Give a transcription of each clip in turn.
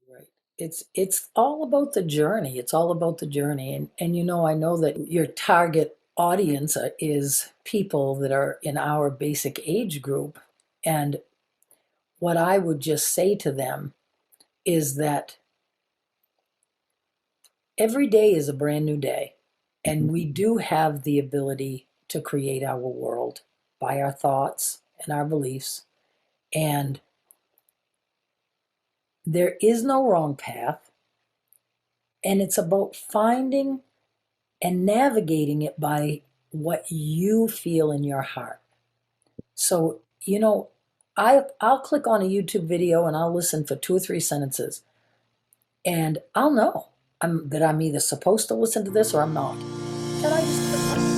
Right. It's all about the journey. It's all about the journey. And I know that your target audience is people that are in our basic age group. And what I would just say to them is that every day is a brand new day. And we do have the ability to create our world by our thoughts and our beliefs. And there is no wrong path. And it's about finding and navigating it by what you feel in your heart. So, I'll click on a YouTube video and I'll listen for 2 or 3 sentences, and I'll know that I'm either supposed to listen to this or I'm not. And I just click on it.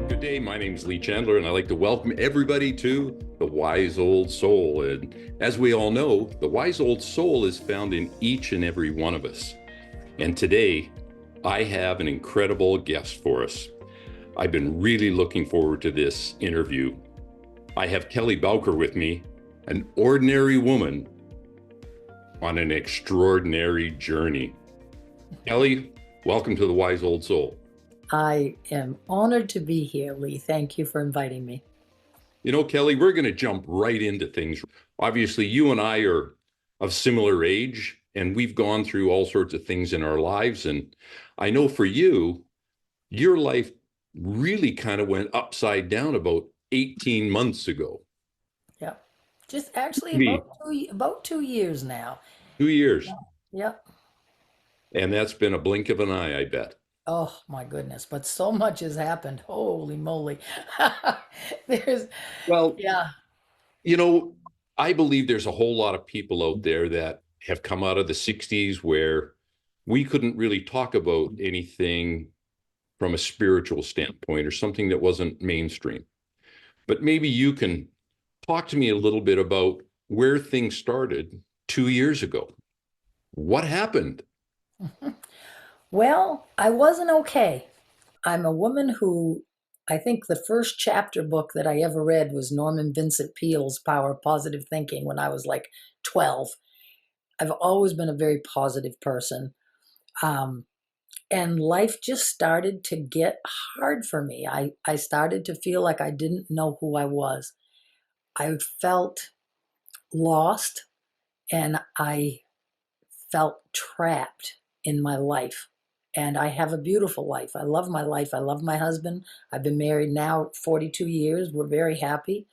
Good day, my name is Chandler, and I'd like to welcome everybody to The Wise Old Soul. And as we all know, the wise old soul is found in each and every one of us. And today, I have an incredible guest for us. I've been really looking forward to this interview. I have Kelly Bowker with me, an ordinary woman on an extraordinary journey. Kelly, welcome to The Wise Old Soul. I am honored to be here, Lee. Thank you for inviting me. Kelly, we're going to jump right into things. Obviously, you and I are of similar age, and we've gone through all sorts of things in our lives. And I know for you, your life really kind of went upside down about 18 months ago. Yeah. Just actually Maybe about 2 years now. 2 years. Yep. And that's been a blink of an eye, I bet. Oh my goodness, but so much has happened. Holy moly. There's, Well, yeah. you know, I believe there's a whole lot of people out there that have come out of the 60s where we couldn't really talk about anything from a spiritual standpoint or something that wasn't mainstream. But maybe you can talk to me a little bit about where things started 2 years ago. What happened? Well, I wasn't okay. I'm a woman who, I think the first chapter book that I ever read was Norman Vincent Peale's Power of Positive Thinking when I was like 12. I've always been a very positive person. Um, and life just started to get hard for me. I started to feel like I didn't know who I was. I felt lost, and I felt trapped in my life. And I have a beautiful life. I love my life. I love my husband. I've been married now 42 years. We're very happy.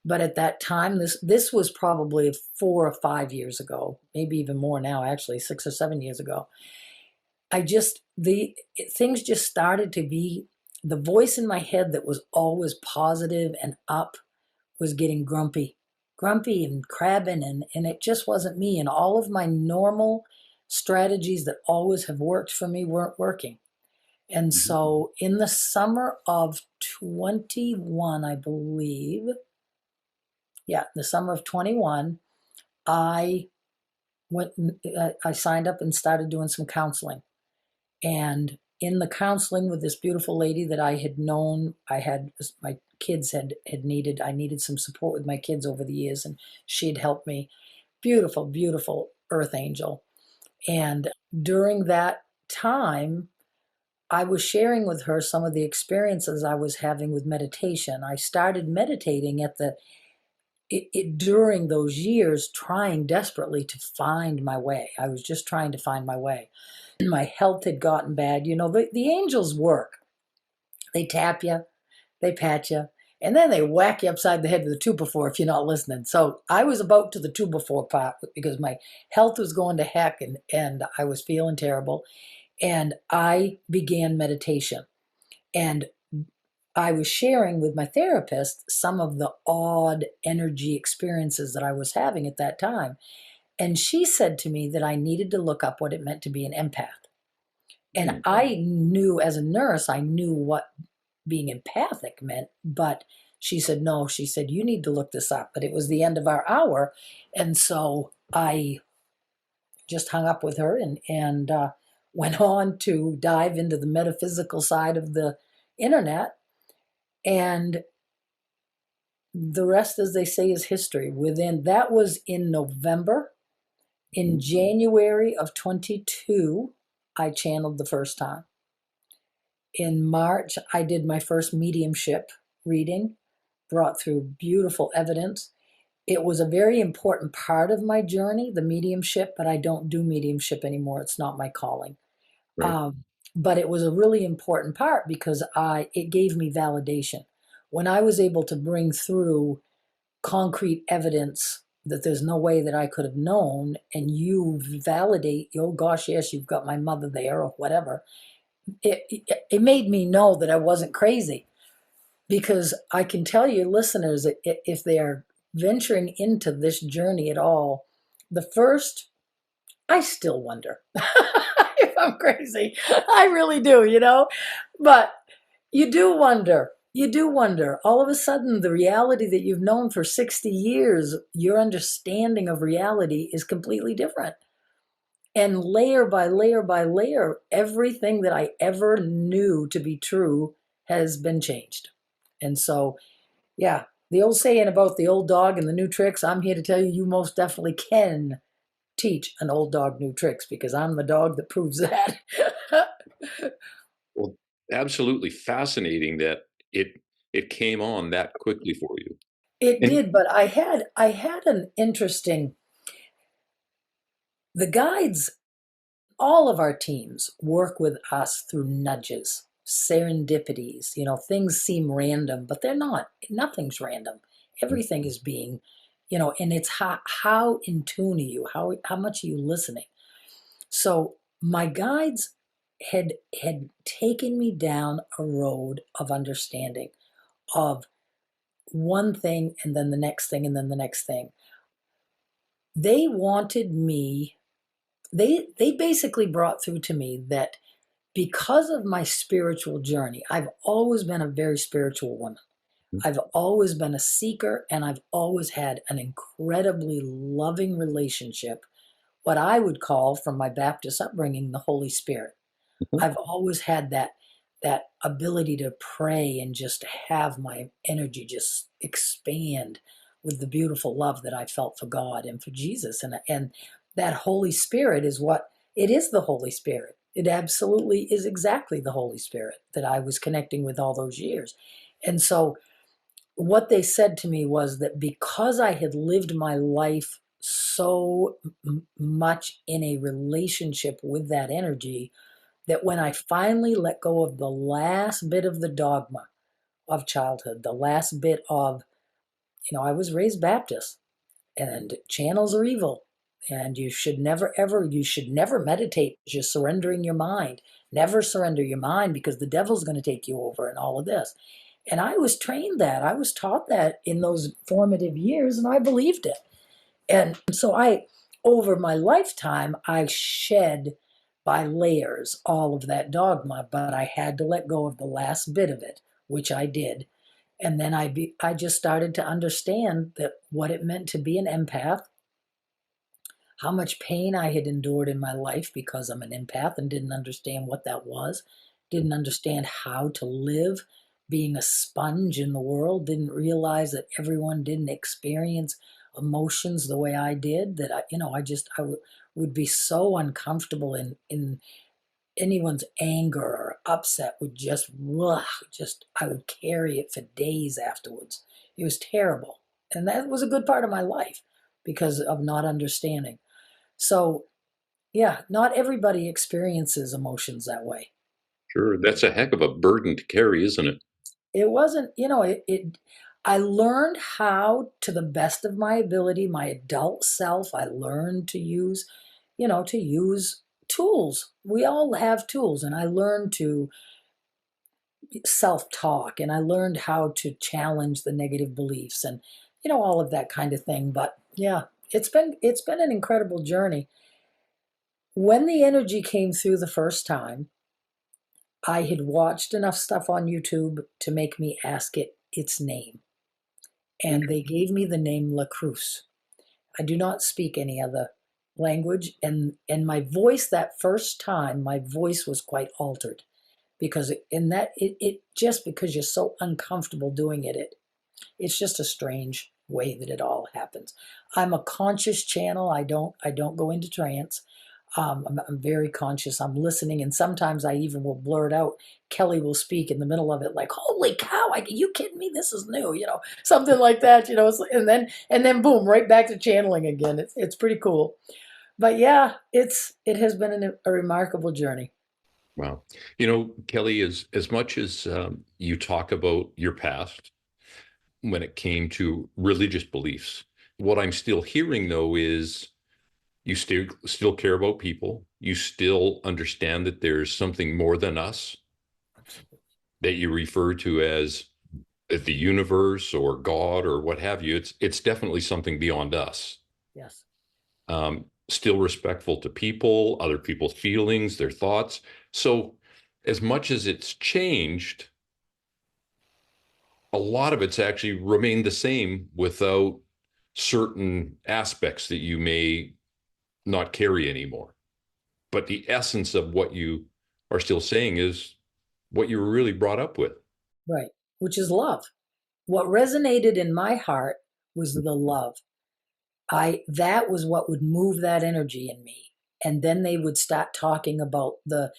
But at that time, this was probably 4 or 5 years ago, maybe even more now, actually, 6 or 7 years ago. The things just started to be, the voice in my head that was always positive and up was getting grumpy and crabbing, and it just wasn't me. And all of my normal strategies that always have worked for me weren't working. And Mhm. so in the summer of 21, I believe, yeah, the summer of 21, I I signed up and started doing some counseling. And in the counseling with this beautiful lady that I had known, my kids had needed, I needed some support with my kids over the years, and she had helped me. Beautiful, beautiful earth angel. And during that time, I was sharing with her some of the experiences I was having with meditation. I started meditating during those years, trying desperately to find my way. I was just trying to find my way. My health had gotten bad. The angels work. They tap you, they pat you, and then they whack you upside the head with a two before if you're not listening. So I was about to the two before part because my health was going to heck, and I was feeling terrible. And I began meditation. And I was sharing with my therapist some of the odd energy experiences that I was having at that time. And she said to me that I needed to look up what it meant to be an empath. And I knew, as a nurse, I knew what being empathic meant, but she said, no, she said, you need to look this up. But it was the end of our hour. And so I just hung up with her and went on to dive into the metaphysical side of the internet. And the rest, as they say, is history. That was in November. In January of 22, I channeled the first time. In March, I did my first mediumship reading, brought through beautiful evidence. It was a very important part of my journey, the mediumship, but I don't do mediumship anymore. It's not my calling. Right. Um, but it was a really important part because it gave me validation. When I was able to bring through concrete evidence that there's no way that I could have known, and you validate, oh gosh, yes, you've got my mother there or whatever, it made me know that I wasn't crazy. Because I can tell you, listeners, that if they are venturing into this journey at all, the first, I still wonder if I'm crazy. I really do, but you do wonder. You do wonder. All of a sudden, the reality that you've known for 60 years, your understanding of reality is completely different. And layer by layer by layer, everything that I ever knew to be true has been changed. And so, yeah, the old saying about the old dog and the new tricks, I'm here to tell you, you most definitely can teach an old dog new tricks because I'm the dog that proves that. Well, absolutely fascinating that it came on that quickly for you. It And did, but I had an interesting, the guides, all of our teams work with us through nudges, serendipities. Things seem random, but they're not. Nothing's random. Everything is being, and it's how in tune are you? How much are you listening? So my guides had taken me down a road of understanding of one thing and then the next thing and then the next thing. They wanted me, they basically brought through to me that because of my spiritual journey, I've always been a very spiritual woman. I've always been a seeker, and I've always had an incredibly loving relationship, what I would call, from my Baptist upbringing, the Holy Spirit. I've always had that ability to pray and just have my energy just expand with the beautiful love that I felt for God and for Jesus. And that Holy Spirit is what it is, the Holy Spirit. It absolutely is exactly the Holy Spirit that I was connecting with all those years. And so what they said to me was that because I had lived my life so much in a relationship with that energy, that when I finally let go of the last bit of the dogma of childhood, the last bit of, I was raised Baptist, and channels are evil, and you should never meditate. You're surrendering your mind. Never surrender your mind because the devil's going to take you over and all of this. And I was trained that. I was taught that in those formative years, and I believed it. And so over my lifetime, I shed by layers all of that dogma, but I had to let go of the last bit of it, which I did. And then I just started to understand that what it meant to be an empath, how much pain I had endured in my life because I'm an empath and didn't understand what that was, didn't understand how to live being a sponge in the world, didn't realize that everyone didn't experience emotions the way I did, that would be so uncomfortable in anyone's anger or upset would just, ugh, just, I would carry it for days afterwards. It was terrible. And that was a good part of my life because of not understanding. So, yeah, not everybody experiences emotions that way. sure, that's a heck of a burden to carry, isn't it? It wasn't, I learned how, to the best of my ability, my adult self, I learned to use tools. We all have tools, and I learned to self-talk, and I learned how to challenge the negative beliefs, and all of that kind of thing. But yeah, it's been an incredible journey. When the energy came through the first time, I had watched enough stuff on YouTube to make me ask it its name. And they gave me the name La Cruz. I do not speak any other language. And my voice, that first time, my voice was quite altered because in that it just because you're so uncomfortable doing it's just a strange way that it all happens. I'm a conscious channel. I don't go into trance. I'm very conscious. I'm listening, and sometimes I even will blurt out. Kelly will speak in the middle of it, like, "Holy cow! You kidding me? This is new," something like that, and then boom, right back to channeling again. It's pretty cool, but yeah, it has been a remarkable journey. Wow. Kelly, as much as you talk about your past when it came to religious beliefs, what I'm still hearing though is you still care about people. You still understand that there's something more than us Absolutely. that you refer to as the universe or God or what have you. It's definitely something beyond us. Yes. Still respectful to people, other people's feelings, their thoughts. So, as much as it's changed, a lot of it's actually remained the same without certain aspects that you may not carry anymore. But the essence of what you are still saying is what you were really brought up with. Right. Which is love. What resonated in my heart was the love. I That was what would move that energy in me. And then they would start talking about the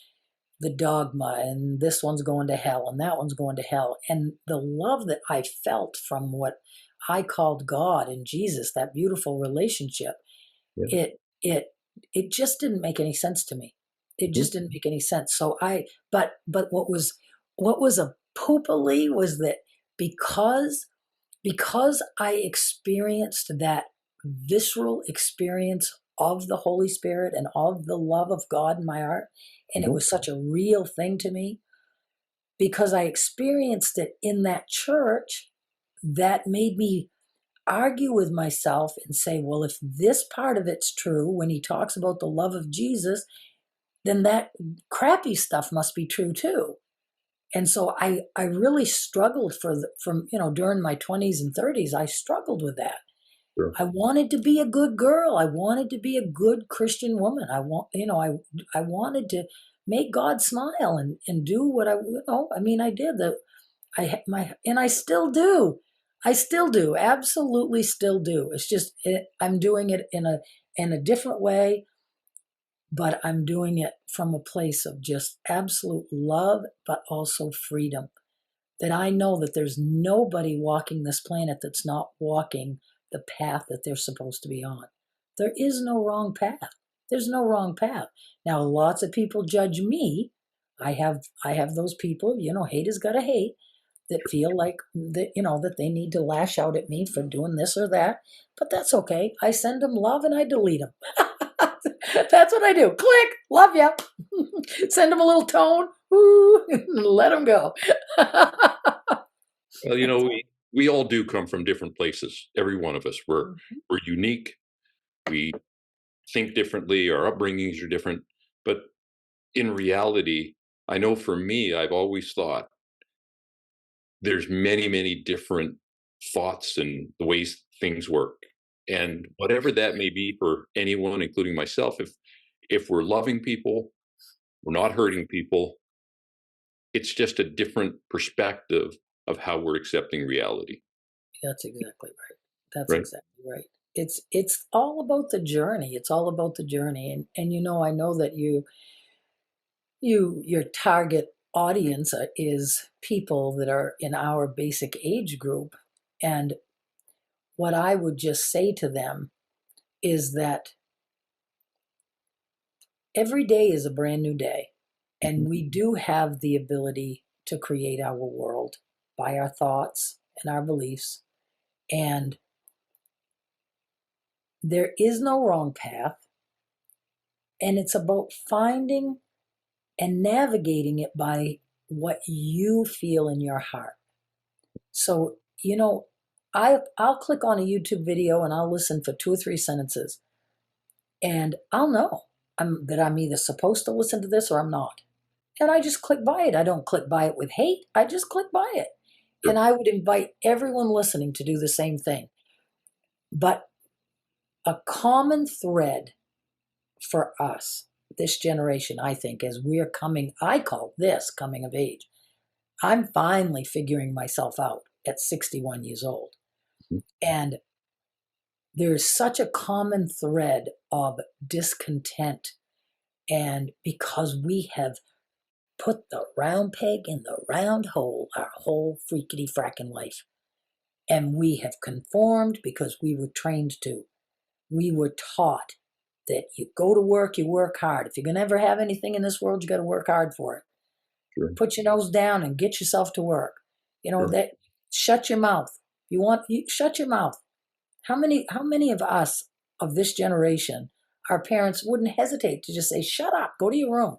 dogma, and this one's going to hell and that one's going to hell. And the love that I felt from what I called God and Jesus, that beautiful relationship, Yeah. it it it just didn't make any sense to me. It just didn't make any sense. So but what was a poopily was that because I experienced that visceral experience of the Holy Spirit and of the love of God in my heart, and it Mhm. was such a real thing to me, because I experienced it in that church, that made me argue with myself and say, well, if this part of it's true when he talks about the love of Jesus, then that crappy stuff must be true too. And so I really struggled from during my 20s and 30s. I struggled with that. Sure. I wanted to be a good girl. I wanted to be a good Christian woman. I wanted to make God smile and do what I mean, I did the and I still do. I still do. Absolutely still do. It's just I'm doing it in a different way, but I'm doing it from a place of just absolute love, but also freedom. That I know that there's nobody walking this planet that's not walking the path that they're supposed to be on. There is no wrong path. There's no wrong path. Now, lots of people judge me. I have those people, haters gotta hate, that feel like that they need to lash out at me for doing this or that. But that's okay. I send them love and I delete them. That's what I do. Click, love ya. Send them a little tone. Woo, let them go. Well, we all do come from different places. Every one of us. We're unique. We think differently. Our upbringings are different. But in reality, I know for me, I've always thought there's many, many different thoughts and the ways things work. And whatever that may be for anyone, including myself, if we're loving people, we're not hurting people, it's just a different perspective of how we're accepting reality. That's exactly right. That's Right. exactly right. It's all about the journey. It's all about the journey. And I know that your target audience is people that are in our basic age group. And what I would just say to them is that every day is a brand new day. And we do have the ability to create our world by our thoughts and our beliefs. And there is no wrong path. And it's about finding and navigating it by what you feel in your heart. So, I'll click on a YouTube video and I'll listen for 2 or 3 sentences, and I'll know that I'm either supposed to listen to this or I'm not. And I just click by it. I don't click by it with hate. I just click by it. And Sure. I would invite everyone listening to do the same thing. But a common thread for us this generation, I think, as we're coming, I call this coming of age. I'm finally figuring myself out at 61 years old. And there's such a common thread of discontent. And because we have put the round peg in the round hole our whole freakity frackin' life. And we have conformed because we were trained to. We were taught that you go to work, you work hard. If you're going to ever have anything in this world, you got to work hard for it. Sure. Put your nose down and get yourself to work. You know, Sure. that shut your mouth. You shut your mouth. How many of us of this generation, our parents wouldn't hesitate to just say, shut up, go to your room.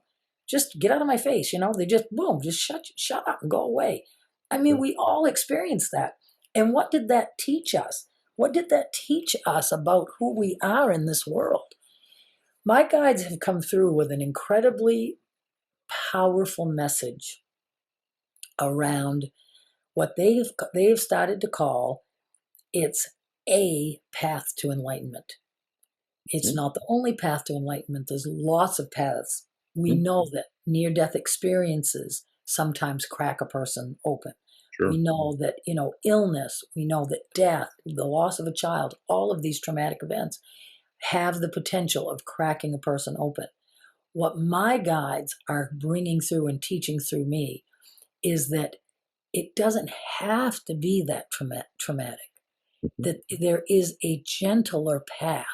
Just get out of my face. You know, they just, boom, just shut up and go away. I mean, Sure. we all experienced that. And what did that teach us? What did that teach us about who we are in this world? My guides have come through with an incredibly powerful message around what they've started to call it's a path to enlightenment. It's not the only path to enlightenment. There's lots of paths. We know that near-death experiences sometimes crack a person open. Sure. We know that, illness, we know that death, the loss of a child, all of these traumatic events have the potential of cracking a person open. What my guides are bringing through and teaching through me is that it doesn't have to be that traumatic, that there is a gentler path.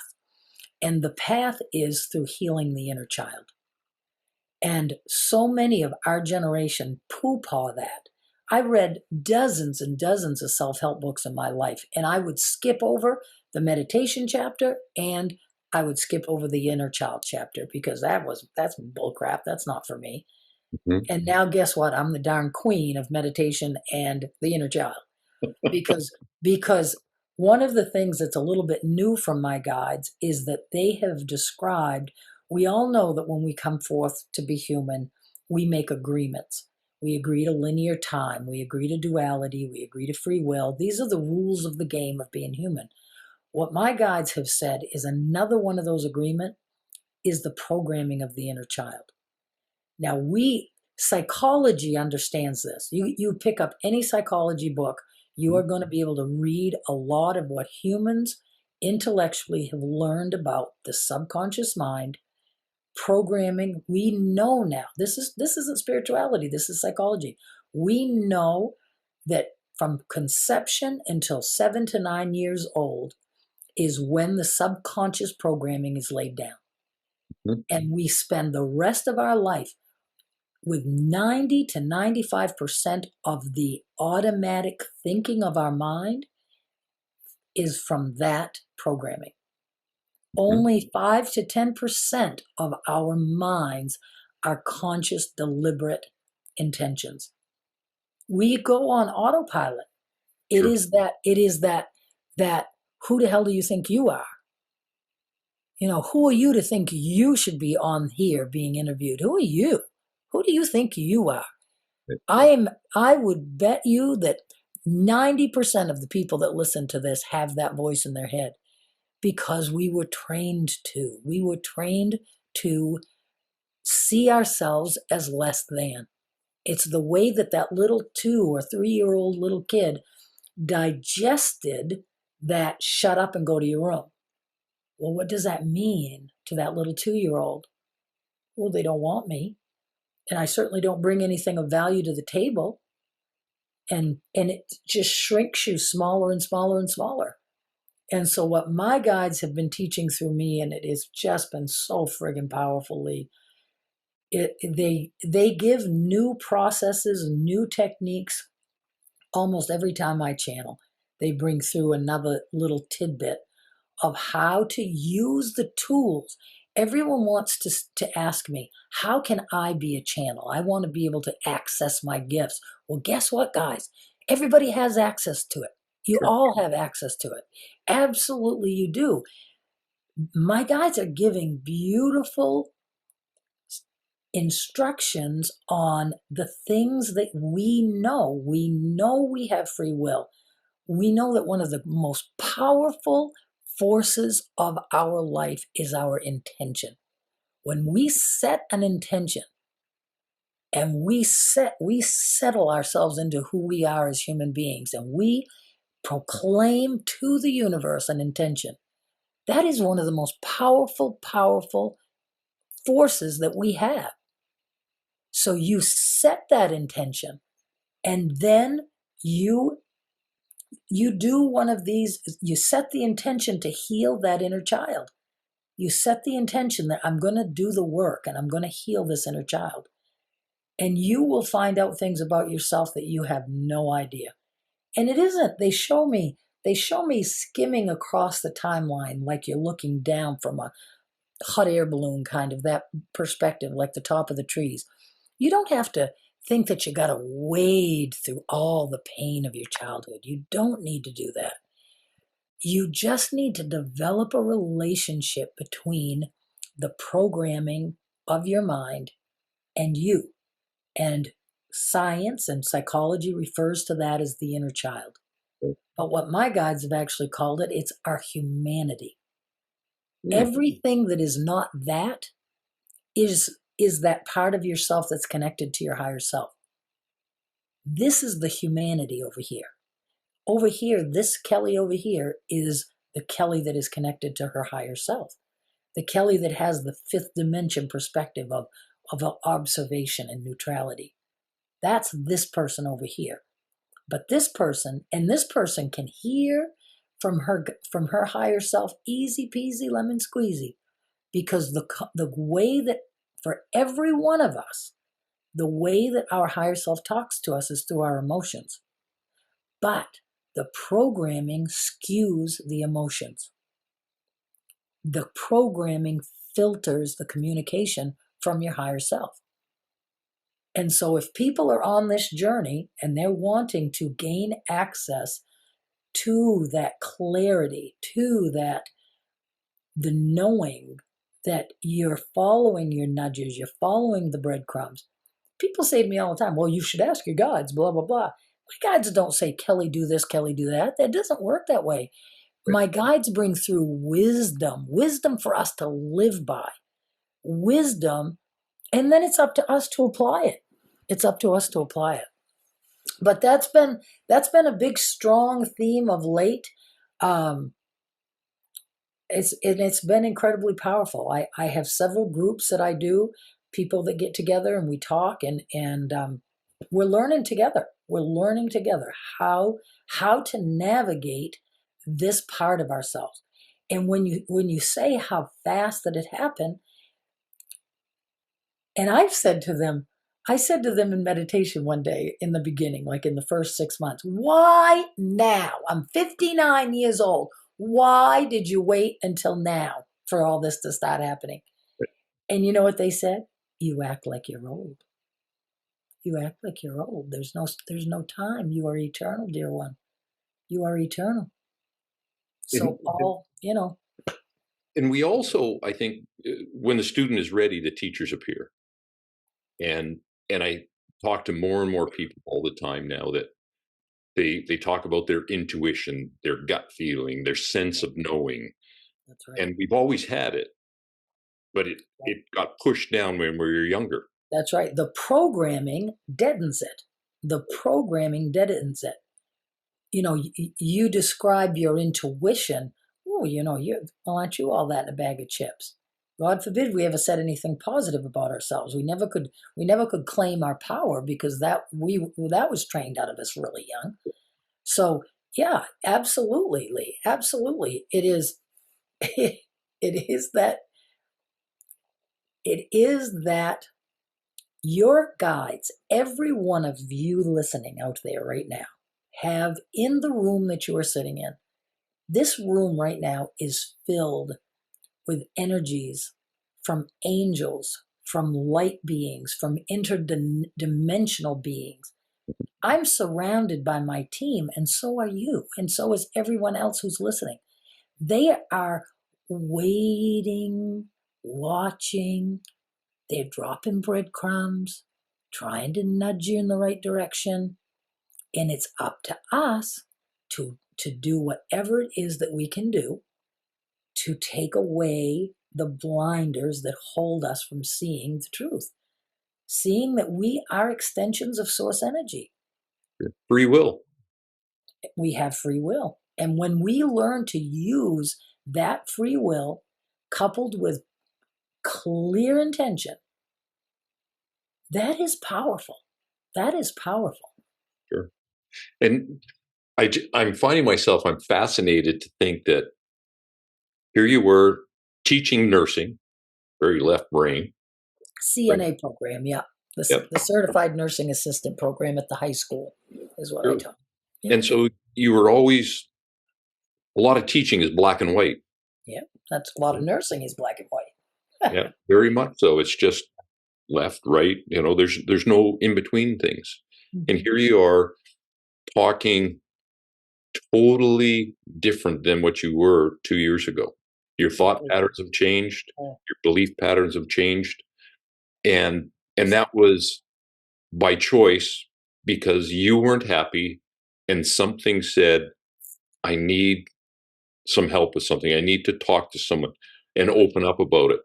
And the path is through healing the inner child. And so many of our generation poo-paw that. I read dozens and dozens of self-help books in my life, and I would skip over the meditation chapter and I would skip over the inner child chapter because that's bullcrap. That's not for me. Mm-hmm. And now guess what? I'm the darn queen of meditation and the inner child. Because one of the things that's a little bit new from my guides is that they have described, we all know that when we come forth to be human, we make agreements. We agree to linear time. We agree to duality. We agree to free will. These are the rules of the game of being human. What my guides have said is another one of those agreements is the programming of the inner child. Now, psychology understands this. You pick up any psychology book, you are going to be able to read a lot of what humans intellectually have learned about the subconscious mind, programming. We know now, this isn't spirituality, this is psychology. We know that from conception until 7 to 9 years old is when the subconscious programming is laid down. Mm-hmm. And we spend the rest of our life with 90 to 95% of the automatic thinking of our mind is from that programming. Only 5 to 10% of our minds are conscious, deliberate intentions. We go on autopilot. It is that who the hell do you think you are? Who are you to think you should be on here being interviewed? Who are you? Who do you think you are? I would bet you that 90% of the people that listen to this have that voice in their head because we were trained to. We were trained to see ourselves as less than. It's the way that little 2 or 3-year-old little kid digested that shut up and go to your room. Well, what does that mean to that little 2-year-old? Well, they don't want me. And I certainly don't bring anything of value to the table. And it just shrinks you smaller and smaller and smaller. And so what my guides have been teaching through me, and it has just been so friggin' powerfully, they give new processes, new techniques almost every time I channel. They bring through another little tidbit of how to use the tools. Everyone wants to ask me, how can I be a channel? I want to be able to access my gifts. Well, guess what, guys? Everybody has access to it. You all have access to it. Absolutely, you do. My guides are giving beautiful instructions on the things that we know. We know we have free will. We know that one of the most powerful forces of our life is our intention. When we set an intention and we settle ourselves into who we are as human beings, and we proclaim to the universe an intention, that is one of the most powerful, powerful forces that we have. So you set that intention, and then you do one of these. You set the intention to heal that inner child. You set the intention that I'm going to do the work and I'm going to heal this inner child. And you will find out things about yourself that you have no idea. And it isn't, they show me skimming across the timeline like you're looking down from a hot air balloon, kind of that perspective, like the top of the trees. You don't have to think that you got to wade through all the pain of your childhood. You don't need to do that. You just need to develop a relationship between the programming of your mind and you. And science and psychology refers to that as the inner child. But what my guides have actually called it, it's our humanity. Everything that is not that is that part of yourself that's connected to your higher self. This is the humanity over here. Over here, this Kelly over here is the Kelly that is connected to her higher self. The Kelly that has the fifth dimension perspective of observation and neutrality. That's this person over here. But this person can hear from her higher self, easy peasy lemon squeezy, because the way that, for every one of us, the way that our higher self talks to us is through our emotions. But the programming skews the emotions. The programming filters the communication from your higher self. And so if people are on this journey and they're wanting to gain access to that clarity, to that, the knowing that you're following your nudges, you're following the breadcrumbs. People say to me all the time, well, you should ask your guides, blah, blah, blah. My guides don't say, Kelly, do this, Kelly, do that. That doesn't work that way. My guides bring through wisdom for us to live by, wisdom, and then it's up to us to apply it. It's up to us to apply it. But that's been a big, strong theme of late. It's been incredibly powerful. I have several groups that I do, people that get together and we talk, and we're learning together. We're learning together how to navigate this part of ourselves. And when you say how fast that it happened, and I said to them in meditation one day in the beginning, like in the first 6 months, why now? I'm 59 years old. Why did you wait until now for all this to start happening? And you know what they said? You act like you're old. You act like you're old. There's no time. You are eternal, dear one. You are eternal. So And we also, I think, when the student is ready, the teachers appear. And I talk to more and more people all the time now that they talk about their intuition, their gut feeling, their sense of knowing. That's right. And we've always had it, but it got pushed down when we were younger. That's right. The programming deadens it. You describe your intuition. Oh, aren't you all that in a bag of chips? God forbid we ever said anything positive about ourselves. We never could claim our power because that was trained out of us really young. So yeah, absolutely, Lee. Absolutely. It is that your guides, every one of you listening out there right now, have in the room that you are sitting in. This room right now is filled with energies from angels, from light beings, from interdimensional beings. I'm surrounded by my team, and so are you, and so is everyone else who's listening. They are waiting, watching. They're dropping breadcrumbs, trying to nudge you in the right direction. And it's up to us to do whatever it is that we can do to take away the blinders that hold us from seeing the truth, seeing that we are extensions of source energy. Free will. We have free will. And when we learn to use that free will coupled with clear intention, that is powerful. That is powerful. Sure. And I'm finding myself, I'm fascinated to think that here you were teaching nursing, very left brain. Right. CNA program, yeah. Yep. The Certified Nursing Assistant program at the high school is what I Sure. taught. Yeah. And so you were always, a lot of teaching is black and white. Yeah, that's a lot of nursing is black and white. Yeah, very much so. It's just left, right. There's no in between things. And here you are talking totally different than what you were 2 years ago. Your thought patterns have changed. Your belief patterns have changed. And that was by choice because you weren't happy and something said, I need some help with something. I need to talk to someone and open up about it.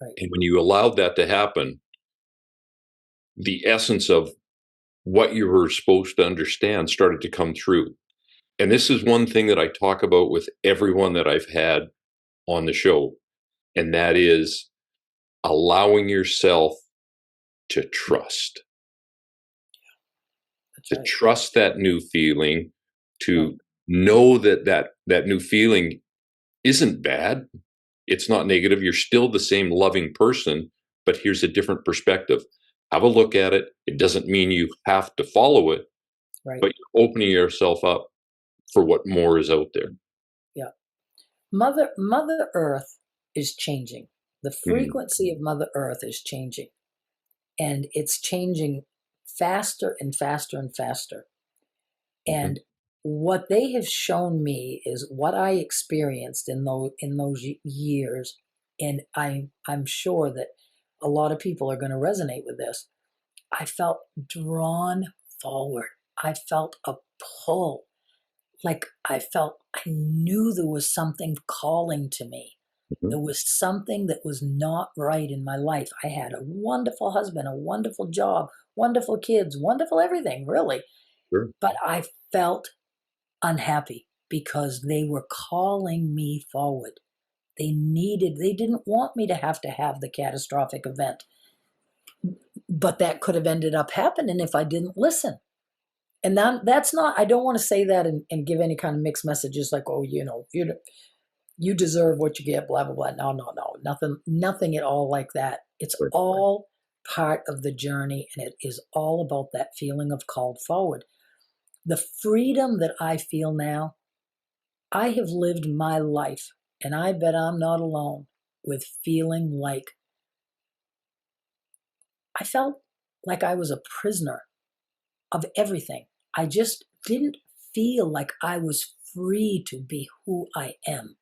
Right. And when you allowed that to happen, the essence of what you were supposed to understand started to come through. And this is one thing that I talk about with everyone that I've had on the show. And that is allowing yourself to trust. That's To right. trust that new feeling, to know that new feeling isn't bad. It's not negative. You're still the same loving person, but here's a different perspective. Have a look at it. It doesn't mean you have to follow it, Right. but you're opening yourself up for what more is out there. Yeah. Mother Earth is changing. The frequency of Mother Earth is changing. And it's changing faster and faster and faster. And what they have shown me is what I experienced in those years, and I'm sure that a lot of people are going to resonate with this. I felt drawn forward. I felt a pull, like I knew there was something calling to me. Mm-hmm. There was something that was not right in my life. I had a wonderful husband, a wonderful job, wonderful kids, wonderful everything, really. Sure. But I felt unhappy because they were calling me forward. They didn't want me to have the catastrophic event. But that could have ended up happening if I didn't listen. And that's not, I don't want to say that and give any kind of mixed messages like, oh, you deserve what you get, blah, blah, blah. No, nothing at all like that. It's all part of the journey, and it is all about that feeling of called forward. The freedom that I feel now, I have lived my life, and I bet I'm not alone with feeling like I felt like I was a prisoner of everything. I just didn't feel like I was free to be who I am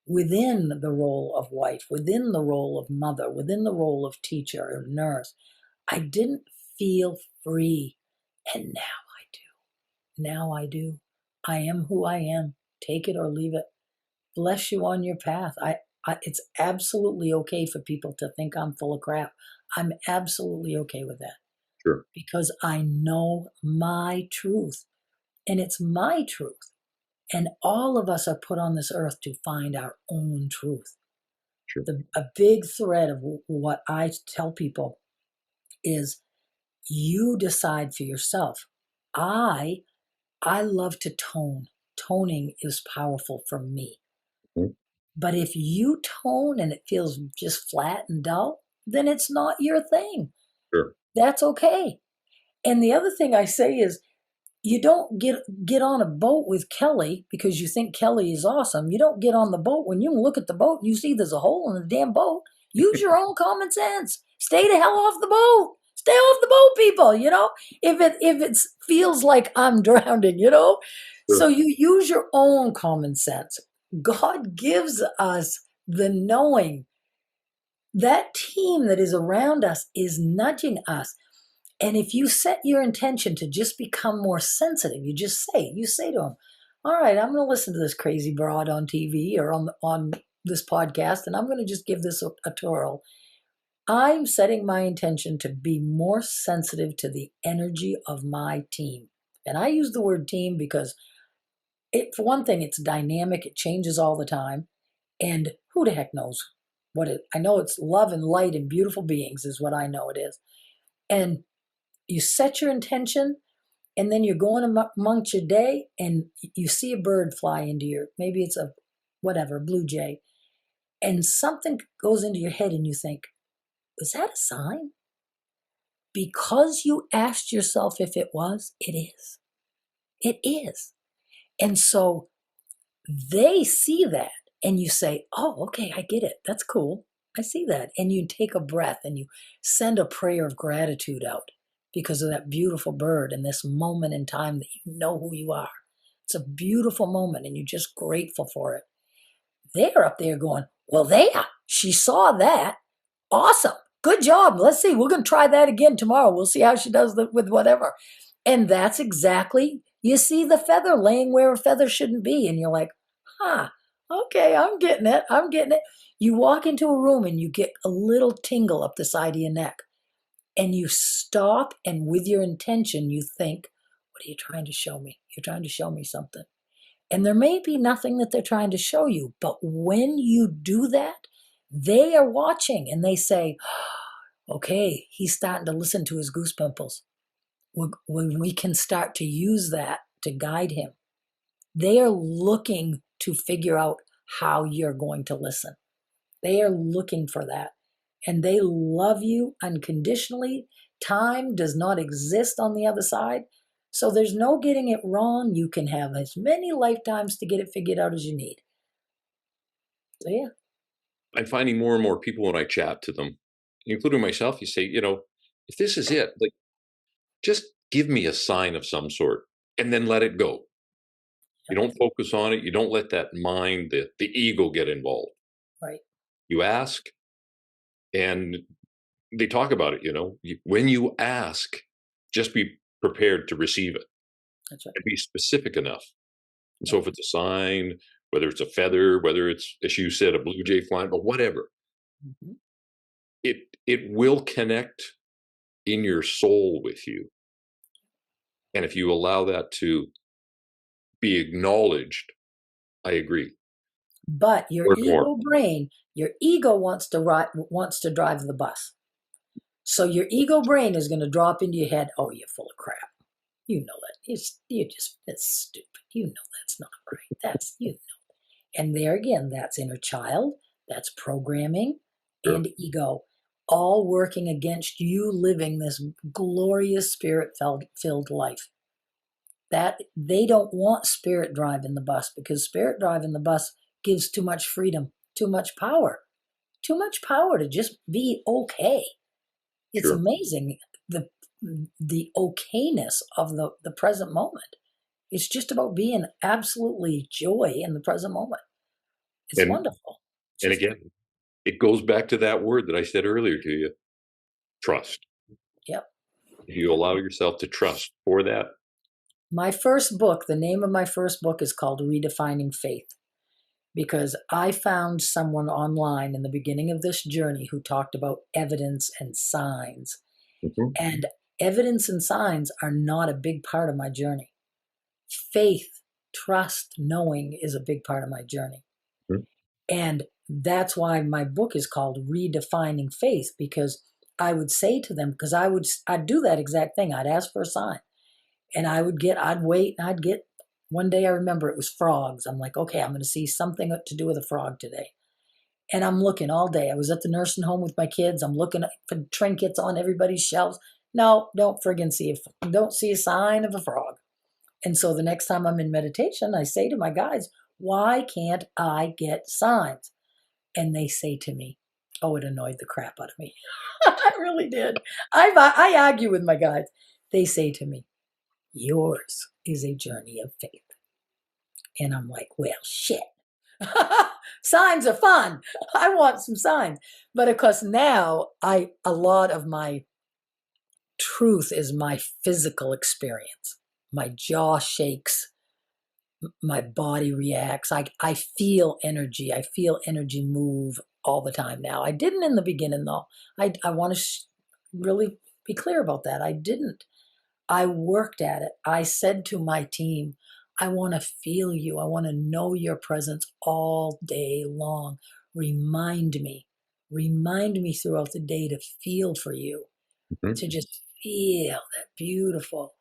within the role of wife, within the role of mother, within the role of teacher or nurse. I didn't feel free. And now I do. Now I do. I am who I am. Take it or leave it. Bless you on your path. It's absolutely okay for people to think I'm full of crap. I'm absolutely okay with that. Sure. Because I know my truth, and it's my truth. And all of us are put on this earth to find our own truth. Sure. A big thread of what I tell people is you decide for yourself. I love to tone. Toning is powerful for me. Mm-hmm. But if you tone and it feels just flat and dull, then it's not your thing. Sure. That's okay. And the other thing I say is, you don't get on a boat with Kelly because you think Kelly is awesome. You don't get on the boat when you look at the boat and you see there's a hole in the damn boat. Use your own common sense. Stay the hell off the boat. Stay off the boat, people. If it feels like I'm drowning, Sure. So you use your own common sense. God gives us the knowing. That team that is around us is nudging us. And if you set your intention to just become more sensitive, you say to them, all right, I'm going to listen to this crazy broad on TV or on this podcast, and I'm going to just give this a twirl. I'm setting my intention to be more sensitive to the energy of my team. And I use the word team because for one thing, it's dynamic. It changes all the time. And who the heck knows what it, I know it's love and light and beautiful beings is what I know it is. And you set your intention, and then you're going amongst your day, and you see a bird fly into maybe it's a blue jay, and something goes into your head and you think, was that a sign? Because you asked yourself if it was, it is. It is. And so they see that and you say, oh, okay, I get it. That's cool. I see that. And you take a breath and you send a prayer of gratitude out because of that beautiful bird and this moment in time that you know who you are. It's a beautiful moment and you're just grateful for it. They're up there going, well, she saw that. Awesome. Good job. Let's see. We're going to try that again tomorrow. We'll see how she does with whatever. And that's exactly, you see the feather laying where a feather shouldn't be. And you're like, okay, I'm getting it. I'm getting it. You walk into a room and you get a little tingle up the side of your neck. And you stop, and with your intention, you think, what are you trying to show me? You're trying to show me something. And there may be nothing that they're trying to show you, but when you do that, they are watching and they say, okay, he's starting to listen to his goose pimples. When we can start to use that to guide him. They are looking to figure out how you're going to listen. They are looking for that. And they love you unconditionally. Time does not exist on the other side. So there's no getting it wrong. You can have as many lifetimes to get it figured out as you need. So yeah. I'm finding more and more people when I chat to them, including myself, you say, if this is it, like, just give me a sign of some sort and then let it go. You don't focus on it. You don't let that mind, the ego get involved. Right. You ask, and they talk about it, when you ask, just be prepared to receive it. That's right. And be specific enough. And so if it's a sign, whether it's a feather, whether it's, as you said, a blue jay flying, but whatever, it will connect in your soul with you. And if you allow that to be acknowledged, I agree. But your ego wants to drive the bus. So your ego brain is going to drop into your head, oh, you're full of crap. You know that. It's stupid. You know that's not right. That's, And there again, that's inner child, that's programming, and ego, all working against you living this glorious spirit-filled life. That they don't want spirit drive in the bus, because spirit drive in the bus gives too much freedom, too much power to just be okay. It's amazing the okayness of the present moment. It's just about being absolutely joy in the present moment. It's wonderful. And again, it goes back to that word that I said earlier to you, trust. Yep. If you allow yourself to trust for that. My first book, the name of my first book is called Redefining Faith, because I found someone online in the beginning of this journey who talked about evidence and signs. And evidence and signs are not a big part of my journey. Faith, trust, knowing is a big part of my journey. And that's why my book is called Redefining Faith, because I would say to them, because I'd do that exact thing. I'd ask for a sign, and I'd wait, and I'd get, one day I remember it was frogs. I'm like, okay, I'm going to see something to do with a frog today. And I'm looking all day. I was at the nursing home with my kids. I'm looking for trinkets on everybody's shelves. No, don't see a sign of a frog. And so the next time I'm in meditation, I say to my guides, why can't I get signs? And they say to me, oh, it annoyed the crap out of me. I really did. I argue with my guides. They say to me, yours is a journey of faith. And I'm like, well, shit. Signs are fun. I want some signs. But of course now a lot of my truth is my physical experience. My jaw shakes. my body reacts. I feel energy. I feel energy move all the time now. I didn't in the beginning, though. I want to really be clear about that. I didn't. I worked at it. I said to my team, I want to feel you. I want to know your presence all day long. Remind me. Remind me throughout the day to feel for you, Mhm. to just feel that beautiful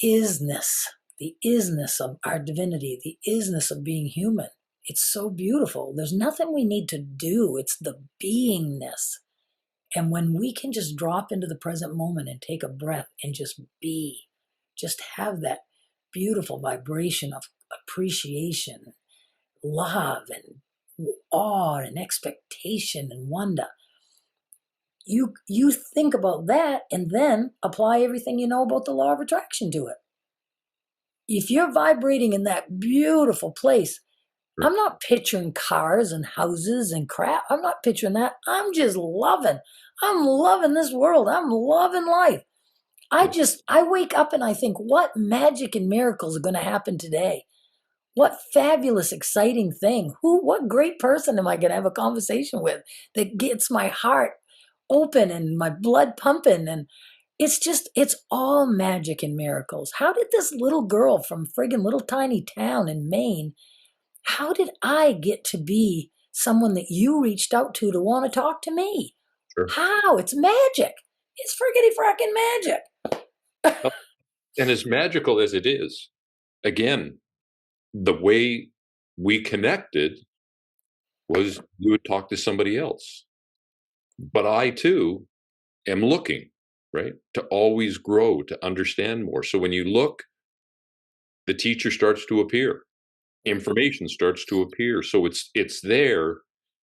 isness, the isness of our divinity, the isness of being human. It's so beautiful. There's nothing we need to do. It's the beingness. And when we can just drop into the present moment and take a breath and just be, just have that beautiful vibration of appreciation, love, and awe, and expectation, and wonder. You think about that and then apply everything you know about the law of attraction to it. If you're vibrating in that beautiful place, Sure. I'm not picturing cars and houses and crap. I'm not picturing that. I'm just loving. I'm loving this world. I'm loving life. Yeah. I wake up and I think, what magic and miracles are going to happen today? What fabulous, exciting thing. What great person am I going to have a conversation with that gets my heart open and my blood pumping? And it's all magic and miracles. How did this little girl from friggin' little tiny town in Maine, how did I get to be someone that you reached out to want to talk to me? Sure. How? It's magic. It's friggity frackin' magic. Oh, and as magical as it is, again, the way we connected was you would talk to somebody else. But I too am looking, right, to always grow, to understand more. So when you look, the teacher starts to appear, information starts to appear. So it's there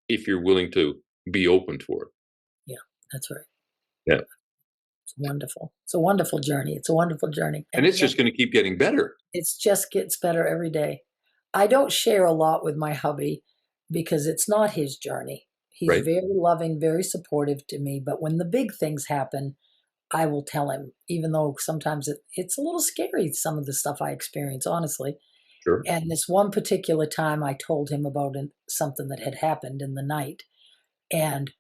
if you're willing to be open for it. Yeah, that's right. Yeah. It's wonderful. It's a wonderful journey. It's a wonderful journey. And And it's just going to keep getting better, it just gets better every day. I don't share a lot with my hubby because it's not his journey. He's right? very loving, very supportive to me. But when the big things happen, I will tell him, even though sometimes it's a little scary, some of the stuff I experience, honestly. Sure. And this one particular time I told him about something that had happened in the night. And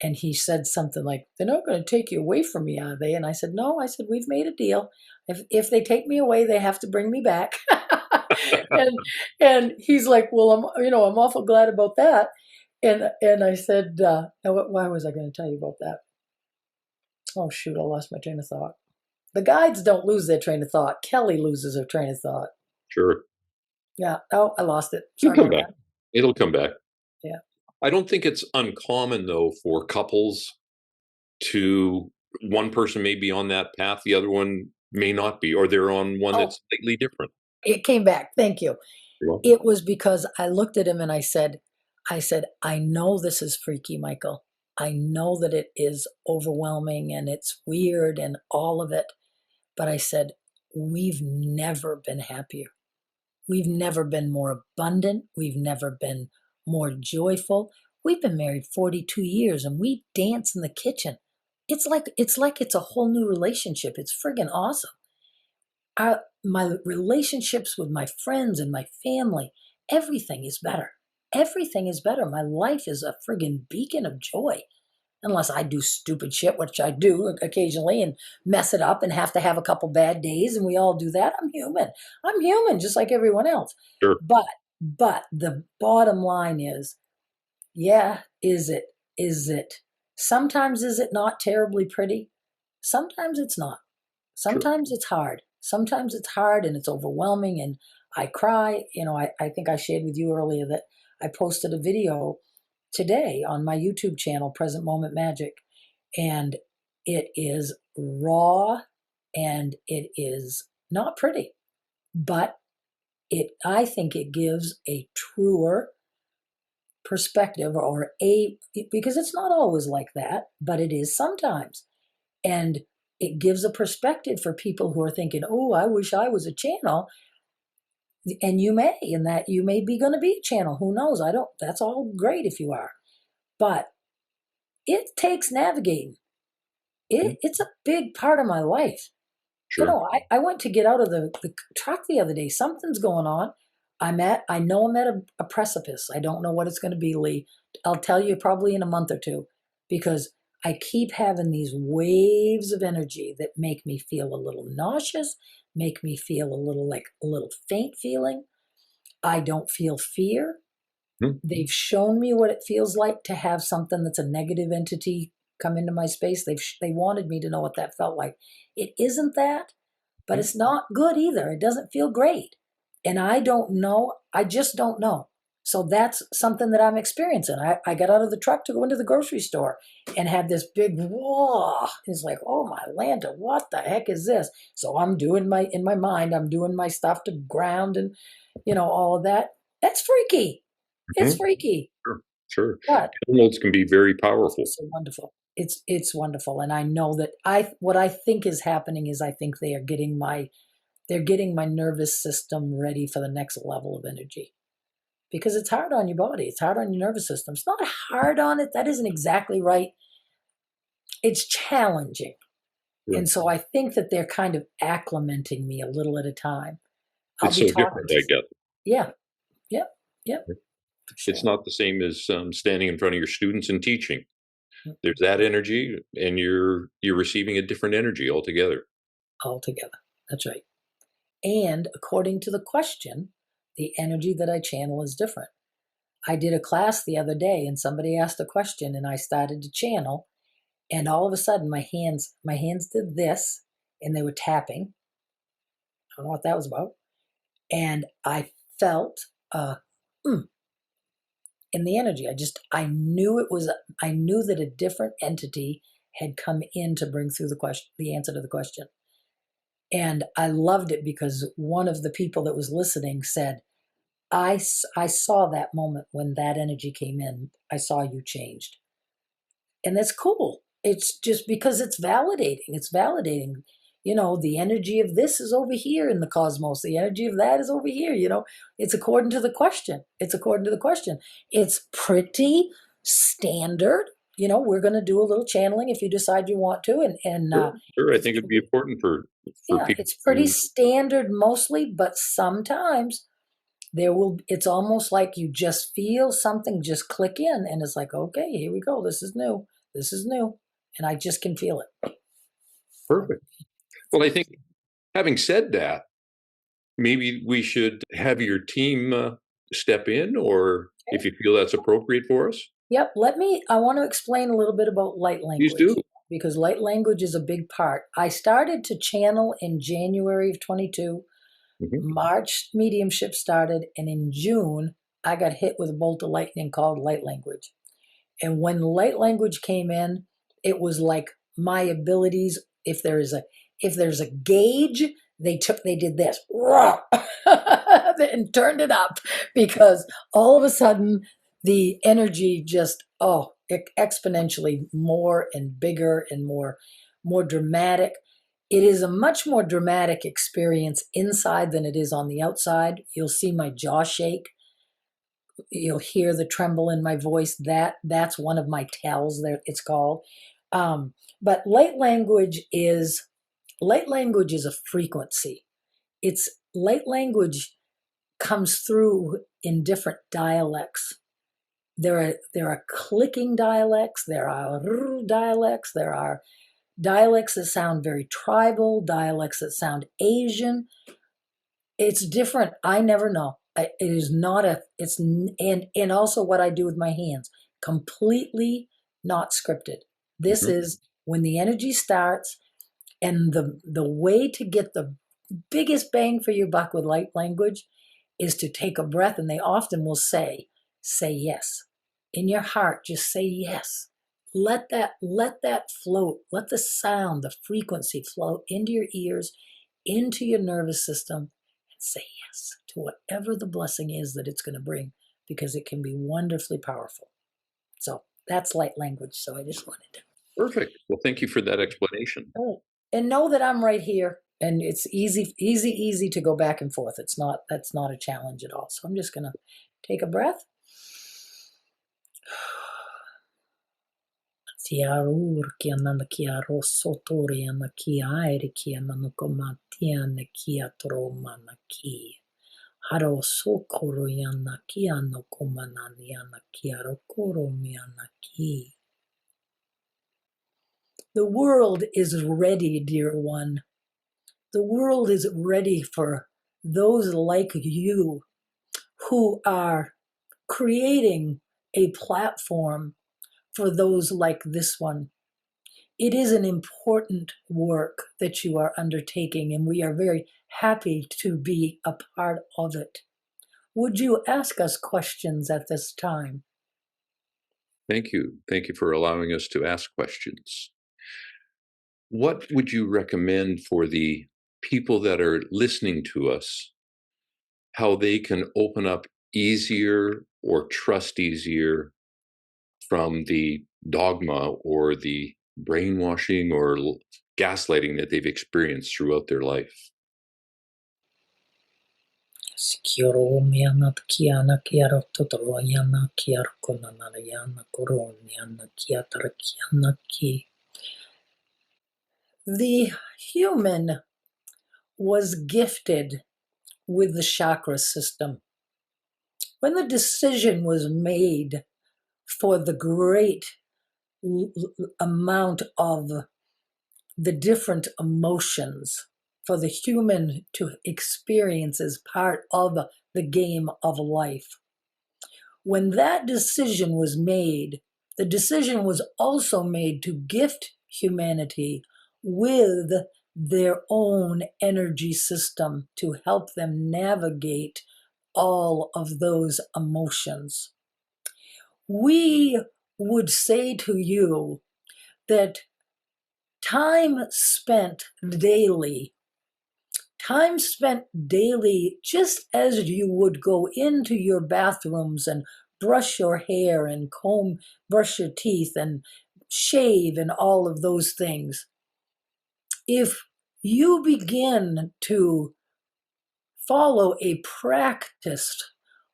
and he said something like, "They're not going to take you away from me, are they?" And I said, "No." I said, "We've made a deal. If they take me away, they have to bring me back." and and he's like, "Well, I'm awful glad about that." And I said, "Why was I going to tell you about that?" Oh shoot, I lost my train of thought. The guides don't lose their train of thought. Kelly loses her train of thought. Sure. Yeah. Oh, I lost it. It'll Sorry come about back. that. It'll come back. Yeah. I don't think it's uncommon though for couples to one person may be on that path, the other one may not be, or they're on one Oh, that's slightly different. it came back. Thank you. You're welcome. It was because I looked at him and I said, I know this is freaky, Michael. I know that it is overwhelming and it's weird and all of it. But I said, we've never been happier. We've never been more abundant. We've never been more joyful. We've been married 42 years and we dance in the kitchen. It's a whole new relationship. It's friggin' awesome. My relationships with my friends and my family, everything is better. Everything is better. My life is a friggin' beacon of joy. Unless I do stupid shit, which I do occasionally, and mess it up and have to have a couple bad days, and we all do that. I'm human. I'm human, just like everyone else. Sure. But the bottom line is, yeah, is it? Is it? Sometimes is it not terribly pretty? Sometimes it's not. Sure. Sometimes it's hard. Sometimes it's hard and it's overwhelming and I cry. I think I shared with you earlier that I posted a video today on my YouTube channel, Present Moment Magic, and it is raw and it is not pretty, but I think it gives a truer perspective because it's not always like that, but it is sometimes. And it gives a perspective for people who are thinking, oh, I wish I was a channel. And you may be going to be a channel. Who knows? That's all great if you are. But it takes navigating. Yeah. It's a big part of my life. don't Sure. know. I went to get out of the truck the other day. Something's going on. I know I'm at a precipice. I don't know what it's going to be, Lee. I'll tell you probably in a month or two, because I keep having these waves of energy that make me feel a little nauseous, make me feel a little faint feeling. I don't feel fear. Hmm. They've shown me what it feels like to have something that's a negative entity come into my space. They wanted me to know what that felt like. It isn't that, but Hmm. it's not good either. It doesn't feel great. And I don't know. I just don't know. So that's something that I'm experiencing. I got out of the truck to go into the grocery store and had this big whoa. It's like, oh my Lanta, what the heck is this? So I'm doing in my mind, I'm doing my stuff to ground and, all of that. That's freaky. It's Hmm. freaky. Sure. Sure. But Downloads can be very it's powerful. also wonderful. It's wonderful. And I know that what I think is happening is I think they're getting my nervous system ready for the next level of energy, because it's hard on your body. It's hard on your nervous system. It's not hard on it. That isn't exactly right. It's challenging. Yeah. And so I think that they're kind of acclimating me a little at a time. I'll It's be so talking different, to, I get. yeah, yep, yep, for It's sure. not the same as standing in front of your students and teaching. Mm, There's that energy, and you're receiving a different energy altogether. altogether. That's right. And according to the question, the energy that I channel is different. I did a class the other day and somebody asked a question and I started to channel, and all of a sudden my hands did this and they were tapping. I don't know what that was about. And I felt mm, in the energy. I knew that a different entity had come in to bring through the answer to the question. And I loved it because one of the people that was listening said, I saw that moment when that energy came in. I saw you changed. And that's cool. It's just because it's validating. It's validating. The energy of this is over here in the cosmos. The energy of that is over here. It's according to the question. It's according to the question. It's pretty standard. We're going to do a little channeling if you decide you want to. And Sure, sure. I it's think it'd be pretty, important for yeah, people it's pretty to. standard mostly, but sometimes it's almost like you just feel something just click in and it's like, okay, here we go, this is new, and I just can feel it. So Perfect. Well, I think, having said that, maybe we should have your team step in, or okay. if you feel that's appropriate for us, Yep, I want to explain a little bit about light please do. language, because light language is a big part. I started to channel in January of 22. Mhm. March mediumship started, and in June I got hit with a bolt of lightning called light language. And when light language came in, it was like my abilities. If there's a gauge, they did this and turned it up, because all of a sudden the energy just exponentially more and bigger and more dramatic. It is a much more dramatic experience inside than it is on the outside. You'll see my jaw shake. You'll hear the tremble in my voice. That's one of my tells there, it's called. But light language is a frequency. It's light language comes through in different dialects. There are clicking dialects, there are dialects, there are dialects that sound very tribal, dialects that sound Asian. It's different. I never know. It is not a. It's and also what I do with my hands, completely not scripted. This Mhm. is when the energy starts, and the way to get the biggest bang for your buck with light language is to take a breath, and they often will say yes. In your heart, just say yes. Let that float. Let the sound, the frequency flow into your ears, into your nervous system, and say yes to whatever the blessing is that it's going to bring, because it can be wonderfully powerful. So that's light language. So I just wanted to. Perfect. Well, thank you for that explanation. Oh, and know that I'm right here, and it's easy, easy, easy to go back and forth. That's not a challenge at all. So I'm just gonna take a breath. Tiarur kia nana kia rosotori ana kia aere kia nana komatia na kia troma na ki. Haro sokoro yana kia no komanani ana kia rokoro miana ki. The world is ready, dear one. The world is ready for those like you who are creating a platform for those like this one. It is an important work that you are undertaking, and we are very happy to be a part of it. Would you ask us questions at this time? Thank you. Thank you for allowing us to ask questions. What would you recommend for the people that are listening to us, how they can open up easier or trust easier from the dogma or the brainwashing or gaslighting that they've experienced throughout their life? Sikioro miana kiana kiara totoro yana kiara konana yana koron yana kiatara kiana ki. The human was gifted with the chakra system. When the decision was made for the great amount of the different emotions for the human to experience as part of the game of life, when that decision was made, the decision was also made to gift humanity with their own energy system to help them navigate all of those emotions. We would say to you that time spent daily, just as you would go into your bathrooms and brush your hair and brush your teeth and shave and all of those things. If you begin to follow a practice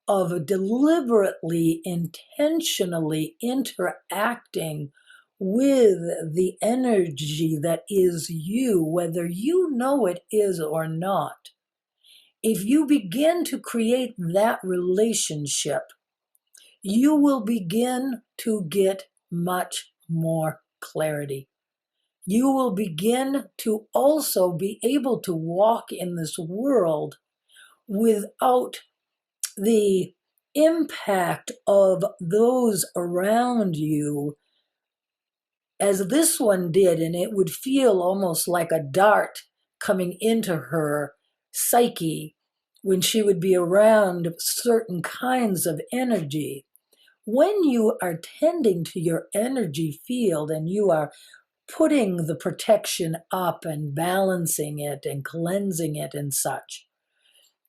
of deliberately, intentionally interacting with the energy that is you, whether you know it is or not, if you begin to create that relationship, you will begin to get much more clarity. You will begin to also be able to walk in this world without the impact of those around you as this one did, and it would feel almost like a dart coming into her psyche when she would be around certain kinds of energy. When you are tending to your energy field and you are putting the protection up and balancing it and cleansing it and such,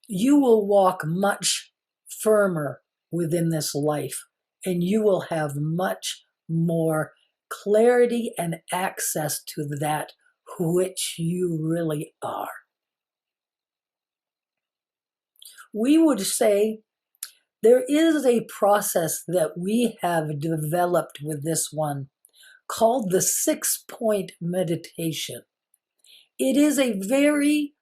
you will walk much firmer within this life, and you will have much more clarity and access to that which you really are. We would say there is a process that we have developed with this one called the 6-point meditation. It is a very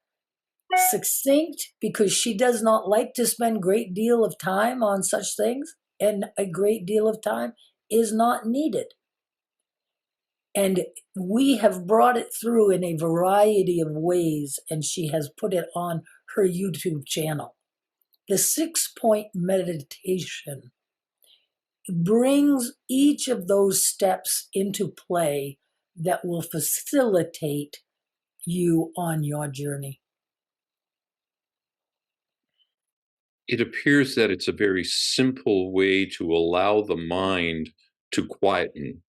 succinct, because she does not like to spend a great deal of time on such things, and a great deal of time is not needed. And we have brought it through in a variety of ways, and she has put it on her YouTube channel. The 6-point meditation brings each of those steps into play that will facilitate you on your journey. It appears that it's a very simple way to allow the mind to quieten.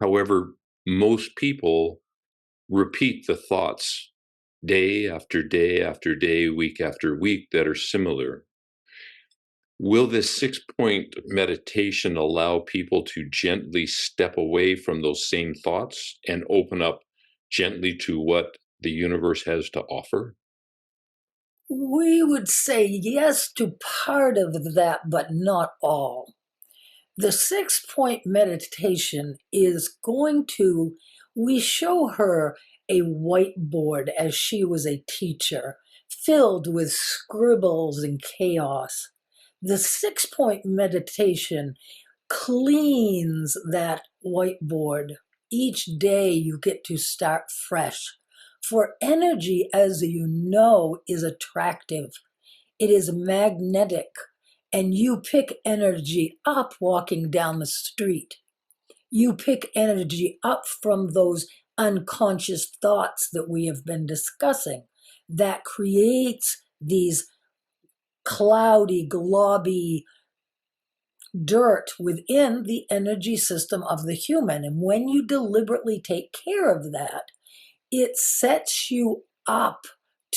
However, most people repeat the thoughts day after day after day, week after week that are similar. Will this 6-point meditation allow people to gently step away from those same thoughts and open up gently to what the universe has to offer? We would say yes to part of that, but not all. The 6-point meditation is we show her a whiteboard as she was a teacher, filled with scribbles and chaos. The 6-point meditation cleans that whiteboard. Each day you get to start fresh. For energy, as you know, is attractive. It is magnetic, and you pick energy up walking down the street. You pick energy up from those unconscious thoughts that we have been discussing that creates these cloudy, globby dirt within the energy system of the human. And when you deliberately take care of that, it sets you up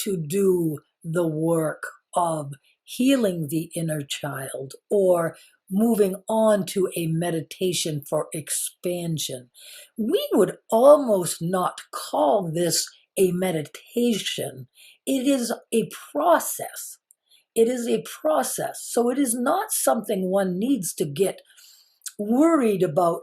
to do the work of healing the inner child or moving on to a meditation for expansion. We would almost not call this a meditation. It is a process. It is a process. So it is not something one needs to get worried about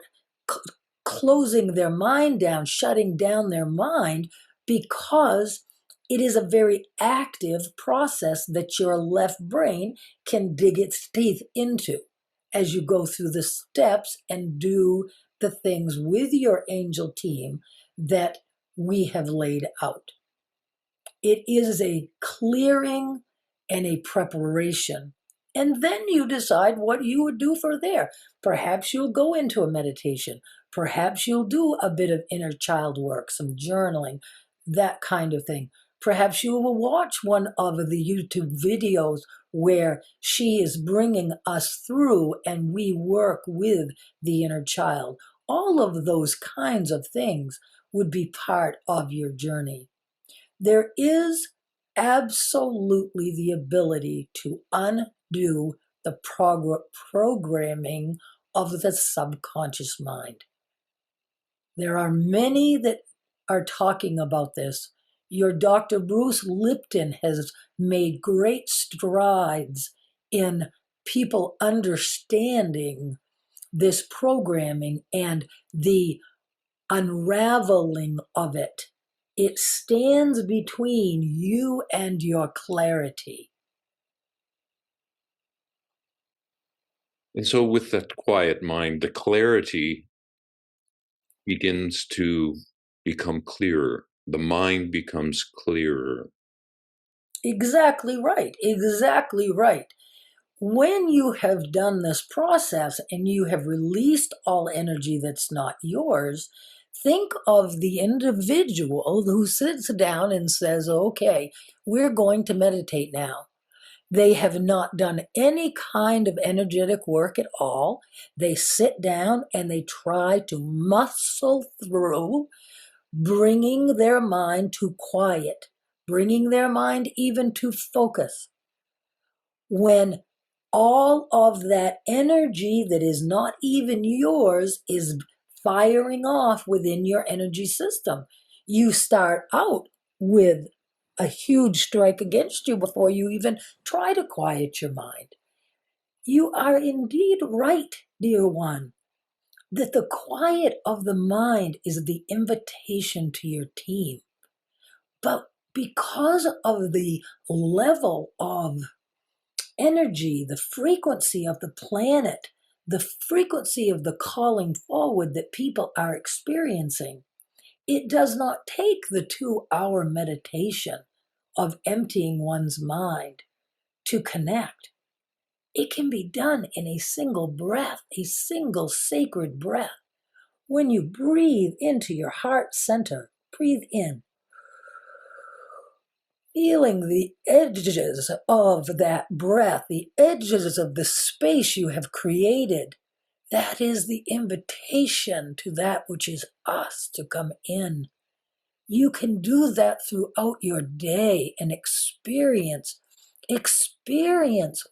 closing their mind down, shutting down their mind, because it is a very active process that your left brain can dig its teeth into as you go through the steps and do the things with your angel team that we have laid out. It is a clearing and a preparation. And then you decide what you would do for there. Perhaps you'll go into a meditation. Perhaps you'll do a bit of inner child work, some journaling, that kind of thing. Perhaps you will watch one of the YouTube videos where she is bringing us through and we work with the inner child. All of those kinds of things would be part of your journey. There is absolutely the ability to undo the programming of the subconscious mind. There are many that are talking about this. Your Dr. Bruce Lipton has made great strides in people understanding this programming and the unraveling of it. It stands between you and your clarity. And so, with that quiet mind, the clarity begins to become clearer. The mind becomes clearer. Exactly right. Exactly right. When you have done this process and you have released all energy that's not yours, think of the individual who sits down and says, okay, we're going to meditate now. They have not done any kind of energetic work at all. They sit down and they try to muscle through bringing their mind to quiet, bringing their mind even to focus. When all of that energy that is not even yours is firing off within your energy system, you start out with a huge strike against you before you even try to quiet your mind. You are indeed right, dear one, that the quiet of the mind is the invitation to your team. But because of the level of energy, the frequency of the planet, the frequency of the calling forward that people are experiencing, it does not take the 2-hour meditation of emptying one's mind to connect. It can be done in a single breath, a single sacred breath. When you breathe into your heart center, breathe in, feeling the edges of that breath, the edges of the space you have created. That is the invitation to that which is us to come in. You can do that throughout your day and experience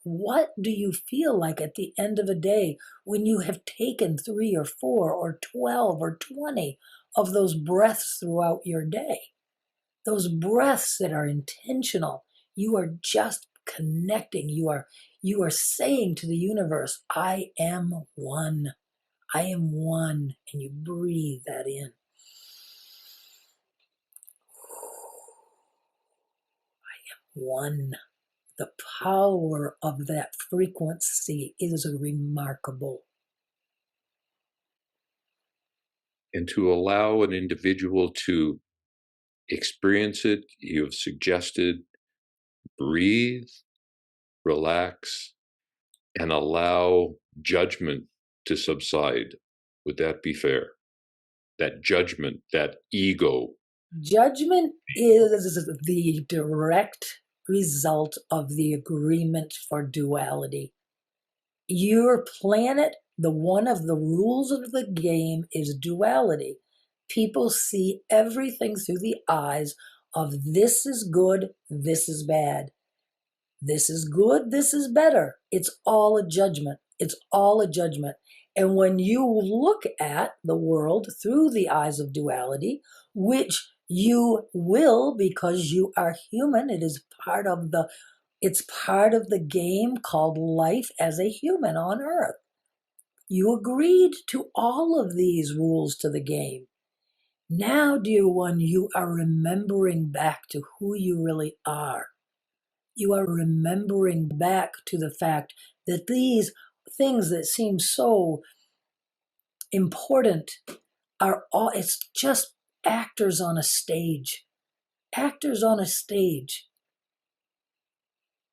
what do you feel like at the end of a day when you have taken 3 or 4 or 12 or 20 of those breaths throughout your day. Those breaths that are intentional. You are just connecting. You are saying to the universe, I am one. I am one. And you breathe that in. One. The power of that frequency is remarkable. And to allow an individual to experience it, you have suggested breathe, relax, and allow judgment to subside. Would that be fair? That judgment, that ego. Judgment is the direct result of the agreement for duality. Your planet, one of the rules of the game is duality. People see everything through the eyes of this is good, this is bad. This is good, this is better. It's all a judgment. It's all a judgment. And when you look at the world through the eyes of duality, which you will because you are human, it's part of the game called life as a human on earth. You agreed to all of these rules to the game. Now, dear one, you are remembering back to who you really are. You are remembering back to the fact that these things that seem so important it's just actors on a stage. Actors on a stage.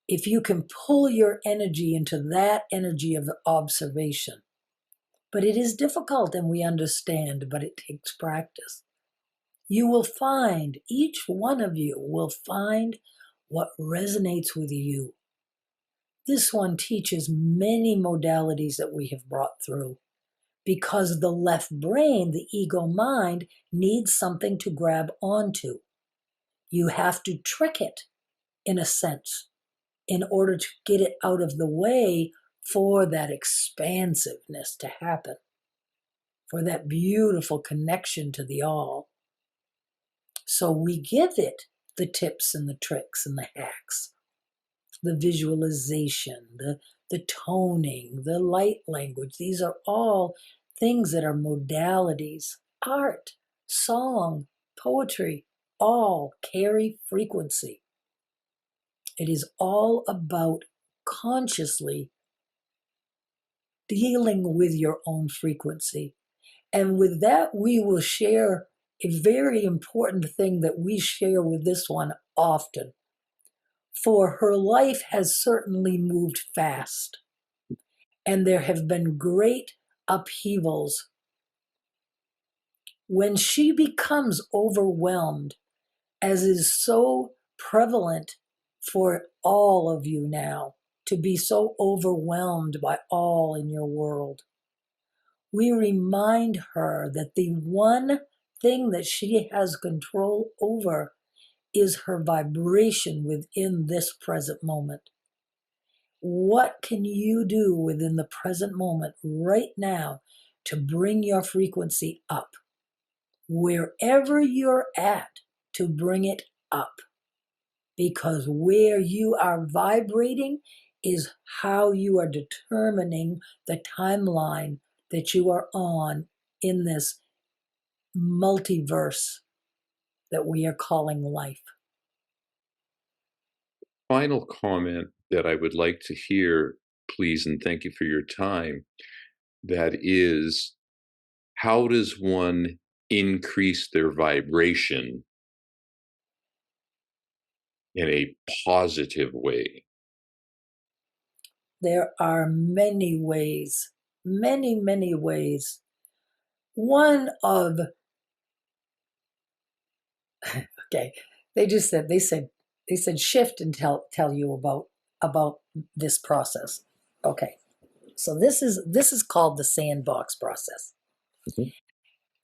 If you can pull your energy into that energy of observation. But it is difficult, and we understand, but it takes practice. You will find, each one of you will find what resonates with you. This one teaches many modalities that we have brought through because the left brain, the ego mind, needs something to grab onto. You have to trick it, in a sense, in order to get it out of the way for that expansiveness to happen, for that beautiful connection to the all. So we give it the tips and the tricks and the hacks, the visualization, the toning, the light language. These are all things that are modalities. Art, song, poetry, all carry frequency. It is all about consciously dealing with your own frequency. And with that, we will share a very important thing that we share with this one often. For her life has certainly moved fast, and there have been great upheavals. When she becomes overwhelmed, as is so prevalent for all of you now, to be so overwhelmed by all in your world, we remind her that the one thing that she has control over is her vibration within this present moment. What can you do within the present moment right now to bring your frequency up? Wherever you're at, to bring it up. Because where you are vibrating is how you are determining the timeline that you are on in this multiverse that we are calling life. Final comment that I would like to hear, please, and thank you for your time, that is, how does one increase their vibration in a positive way? There are many ways, many, many ways. One of, okay, they said shift and tell you about this process. Okay. So this is called the sandbox process. Mhm.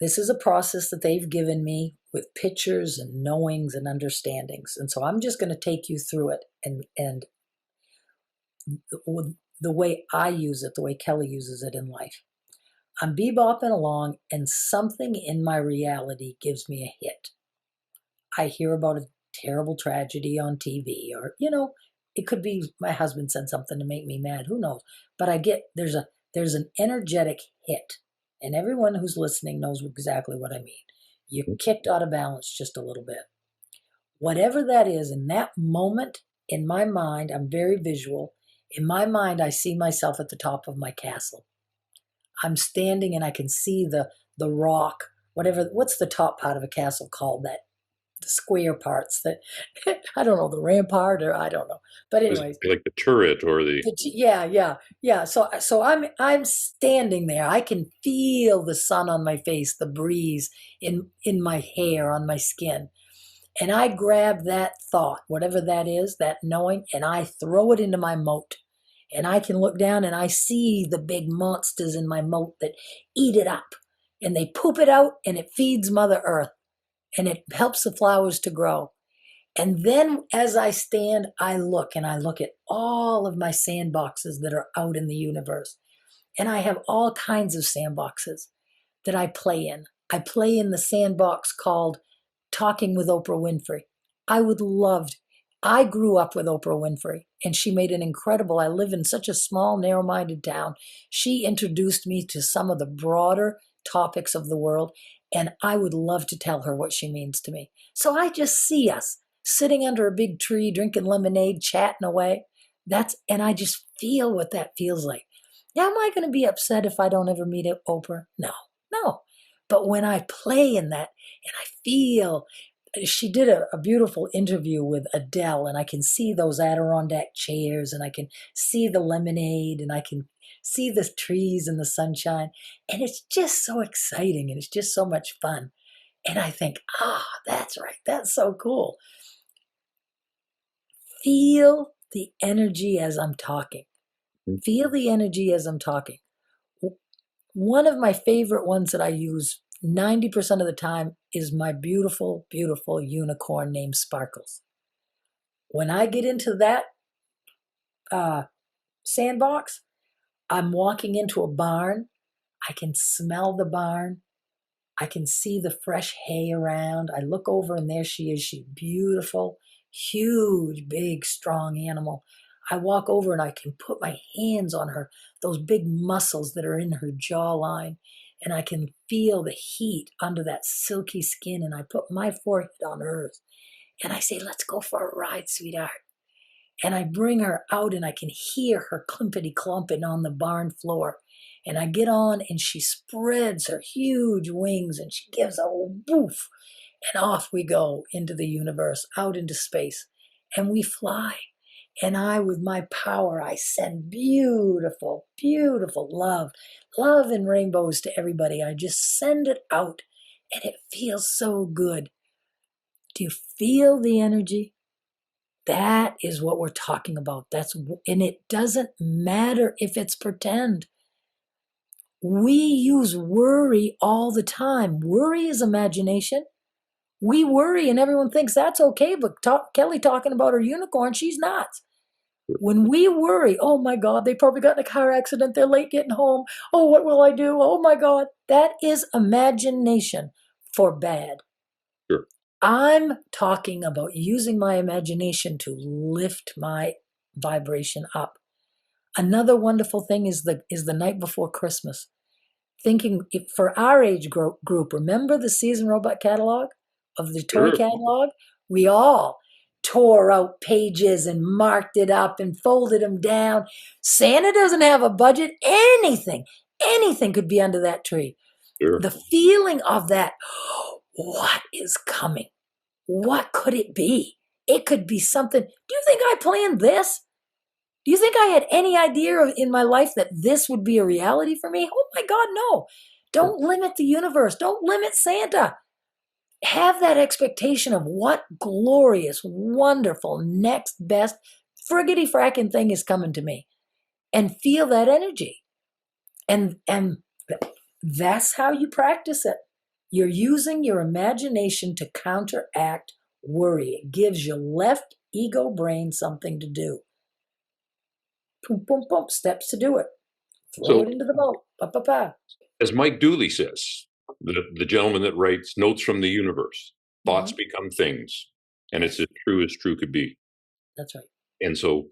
This is a process that they've given me with pictures and knowings and understandings. And so I'm just going to take you through it and the way I use it, the way Kelly uses it in life. I'm bebopping along and something in my reality gives me a hit. I hear about a terrible tragedy on TV or, It could be my husband said something to make me mad. Who knows? But there's an energetic hit, and everyone who's listening knows exactly what I mean. You're kicked out of balance just a little bit. Whatever that is, in that moment, in my mind, I'm very visual. In my mind, I see myself at the top of my castle. I'm standing and I can see the rock, what's the top part of a castle called? That the square parts that I don't know, the rampart, or I don't know. But Is anyways, it like the turret or the? yeah. So I'm standing there. I can feel the sun on my face, the breeze in my hair, on my skin. And I grab that thought, whatever that is, that knowing, and I throw it into my moat. And I can look down and I see the big monsters in my moat that eat it up. And they poop it out and it feeds Mother Earth and it helps the flowers to grow. And then as I stand, I look at all of my sandboxes that are out in the universe. And I have all kinds of sandboxes that I play in. I play in the sandbox called Talking with Oprah Winfrey. I would love, I grew up with Oprah Winfrey and she made an incredible, I live in such a small, narrow-minded town. She introduced me to some of the broader topics of the world, and I would love to tell her what she means to me. So I just see us sitting under a big tree, drinking lemonade, chatting away. And I just feel what that feels like. Now, am I going to be upset if I don't ever meet Oprah? No. But when I play in that and I feel, she did a beautiful interview with Adele, and I can see those Adirondack chairs, and I can see the lemonade, and I can see the trees and the sunshine. And it's just so exciting, and it's just so much fun. And I think, that's right. That's so cool. Feel the energy as I'm talking. Feel the energy as I'm talking. One of my favorite ones that I use 90% of the time is my beautiful, beautiful unicorn named Sparkles. When I get into that sandbox, I'm walking into a barn. I can smell the barn. I can see the fresh hay around. I look over and there she is. She's beautiful, huge, big, strong animal. I walk over and I can put my hands on her, those big muscles that are in her jawline, and I can feel the heat under that silky skin, and I put my forehead on hers. And I say, let's go for a ride, sweetheart. And I bring her out and I can hear her clumpity clumping on the barn floor. And I get on and she spreads her huge wings and she gives a woof. And off we go into the universe, out into space. And we fly. And I, with my power, I send beautiful, beautiful love and rainbows to everybody. I just send it out and it feels so good. Do you feel the energy? That is what we're talking about. And it doesn't matter if it's pretend. We use worry all the time. Worry is imagination. We worry and everyone thinks that's okay, but Kelly talking about her unicorn, she's not. When we worry, oh my God, they probably got in a car accident, they're late getting home. Oh, what will I do? Oh my God. That is imagination for bad. Sure. I'm talking about using my imagination to lift my vibration up. Another wonderful thing is the night before Christmas. Thinking for our age group, remember the Season Robot catalog of the toy catalog? We all tore out pages and marked it up and folded them down. Santa doesn't have a budget. Anything could be under that tree. Sure. The feeling of that, what is coming? What could it be? It could be something. Do you think I planned this? Do you think I had any idea in my life that this would be a reality for me? Oh my God, no. Don't limit the universe. Don't limit Santa. Have that expectation of what glorious, wonderful, next best friggity fracking thing is coming to me. And feel that energy. And that's how you practice it. You're using your imagination to counteract worry. It gives your left ego brain something to do. Boom, boom, boom, steps to do it. Throw it into the boat. Pa. As Mike Dooley says, the gentleman that writes Notes from the Universe, thoughts become things. And it's as true could be. That's right. And so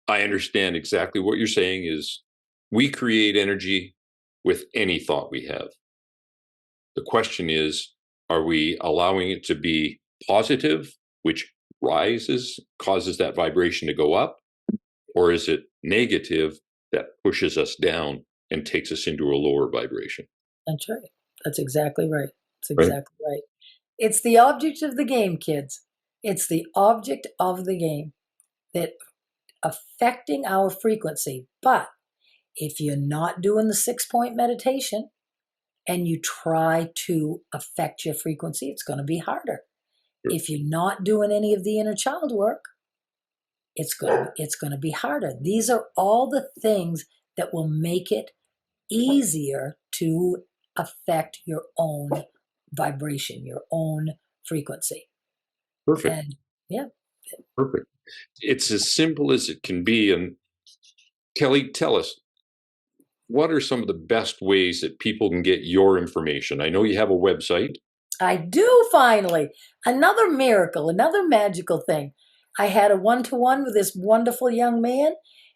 I understand exactly what you're saying is we create energy with any thought we have. The question is, are we allowing it to be positive, which causes that vibration to go up? Or is it negative that pushes us down and takes us into a lower vibration? That's right. That's exactly right. That's Right. exactly right. It's the object of the game, kids. It's the object of the game that affecting our frequency. But if you're not doing the 6-point meditation and you try to affect your frequency, it's going to be harder. Sure. If you're not doing any of the inner child work, it's going to be harder. These are all the things that will make it easier to affect your own vibration, your own frequency. Perfect. And yeah. Perfect. It's as simple as it can be. And Kelly, tell us, what are some of the best ways that people can get your information? I know you have a website. I do finally. Another miracle, another magical thing. I had a one-to-one with this wonderful young man,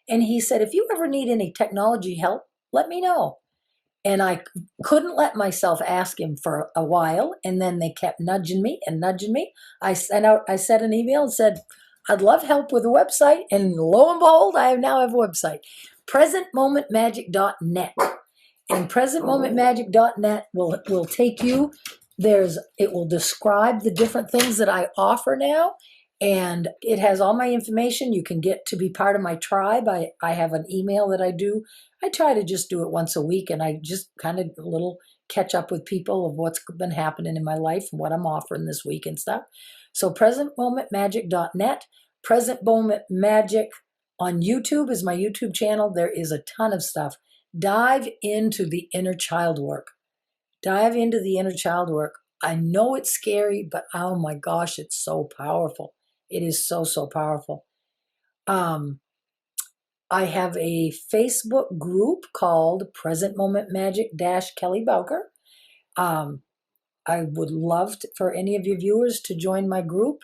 and he said, if you ever need any technology help, let me know. And I couldn't let myself ask him for a while, and then they kept nudging me and nudging me. I sent an email and said, I'd love help with a website, and lo and behold, I now have a website, presentmomentmagic.net. And presentmomentmagic.net will take you. It will describe the different things that I offer now, and it has all my information. You can get to be part of my tribe. I have an email that I do. I try to just do it once a week, and I just kind of a little catch up with people of what's been happening in my life and what I'm offering this week and stuff. So presentmomentmagic.net, Present Moment Magic on YouTube is my YouTube channel. There is a ton of stuff. Dive into the inner child work. Dive into the inner child work. I know it's scary, but oh my gosh, it's so powerful. It is so, so powerful. I have a Facebook group called Present Moment Magic Kelly Bowker. I would love for any of your viewers to join my group.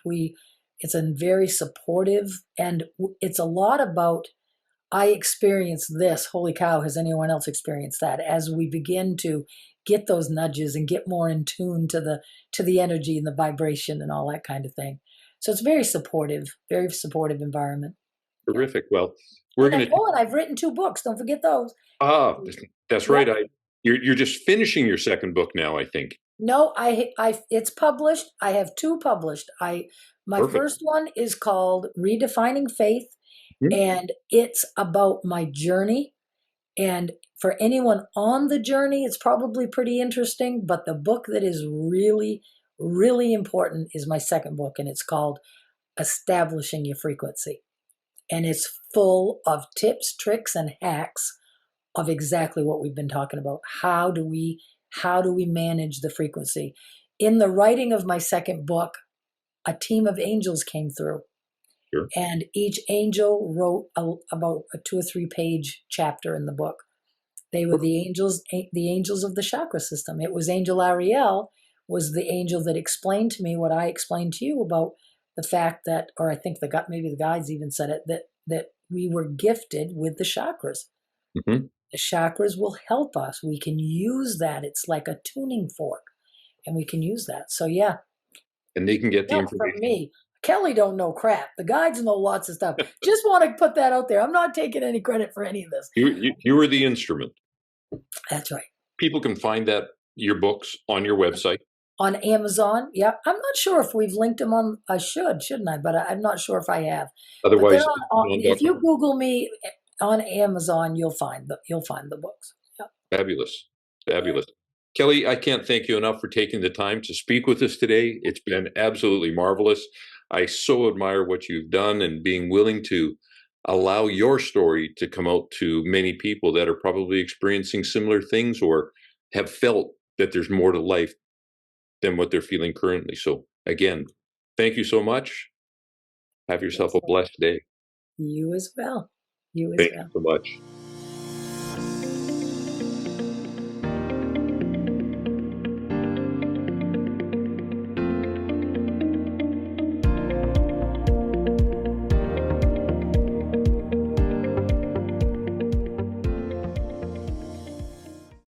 It's a very supportive, and it's a lot about, I experienced this. Holy cow, has anyone else experienced that? As we begin to get those nudges and get more in tune to the energy and the vibration and all that kind of thing. So it's very supportive environment. Terrific. Well, we're going to. And I've written 2 books. Don't forget those. That's right. You're just finishing your second book now, I think. No, it's published. I have 2 published. My Perfect. first one is called Redefining Faith, Hmm. and it's about my journey. And for anyone on the journey, it's probably pretty interesting. But the book that is really, really important is my second book, and it's called Establishing Your Frequency. And it's full of tips, tricks, and hacks of exactly what we've been talking about. How do we manage the frequency? In the writing of my second book, a team of angels came through. Sure. And each angel wrote about a 2 or 3 page chapter in the book. They were the angels of the chakra system. It was Angel Ariel was the angel that explained to me what I explained to you about the fact that, or I think maybe the guides even said it, that we were gifted with the chakras. Mm-hmm. The chakras will help us. We can use that. It's like a tuning fork, and we can use that. So yeah. And they can get the information. From me. Kelly don't know crap. The guides know lots of stuff. Just want to put that out there. I'm not taking any credit for any of this. You were the instrument. That's right. People can find your books on your website. On Amazon. Yeah. I'm not sure if we've linked them on. I shouldn't I? But I'm not sure if I have. Otherwise, if you Google me on Amazon, you'll find the books. Yeah. Fabulous. Kelly, I can't thank you enough for taking the time to speak with us today. It's been absolutely marvelous. I so admire what you've done and being willing to allow your story to come out to many people that are probably experiencing similar things or have felt that there's more to life than what they're feeling currently. So again, thank you so much. Have yourself a blessed day. You as well. Thank you so much.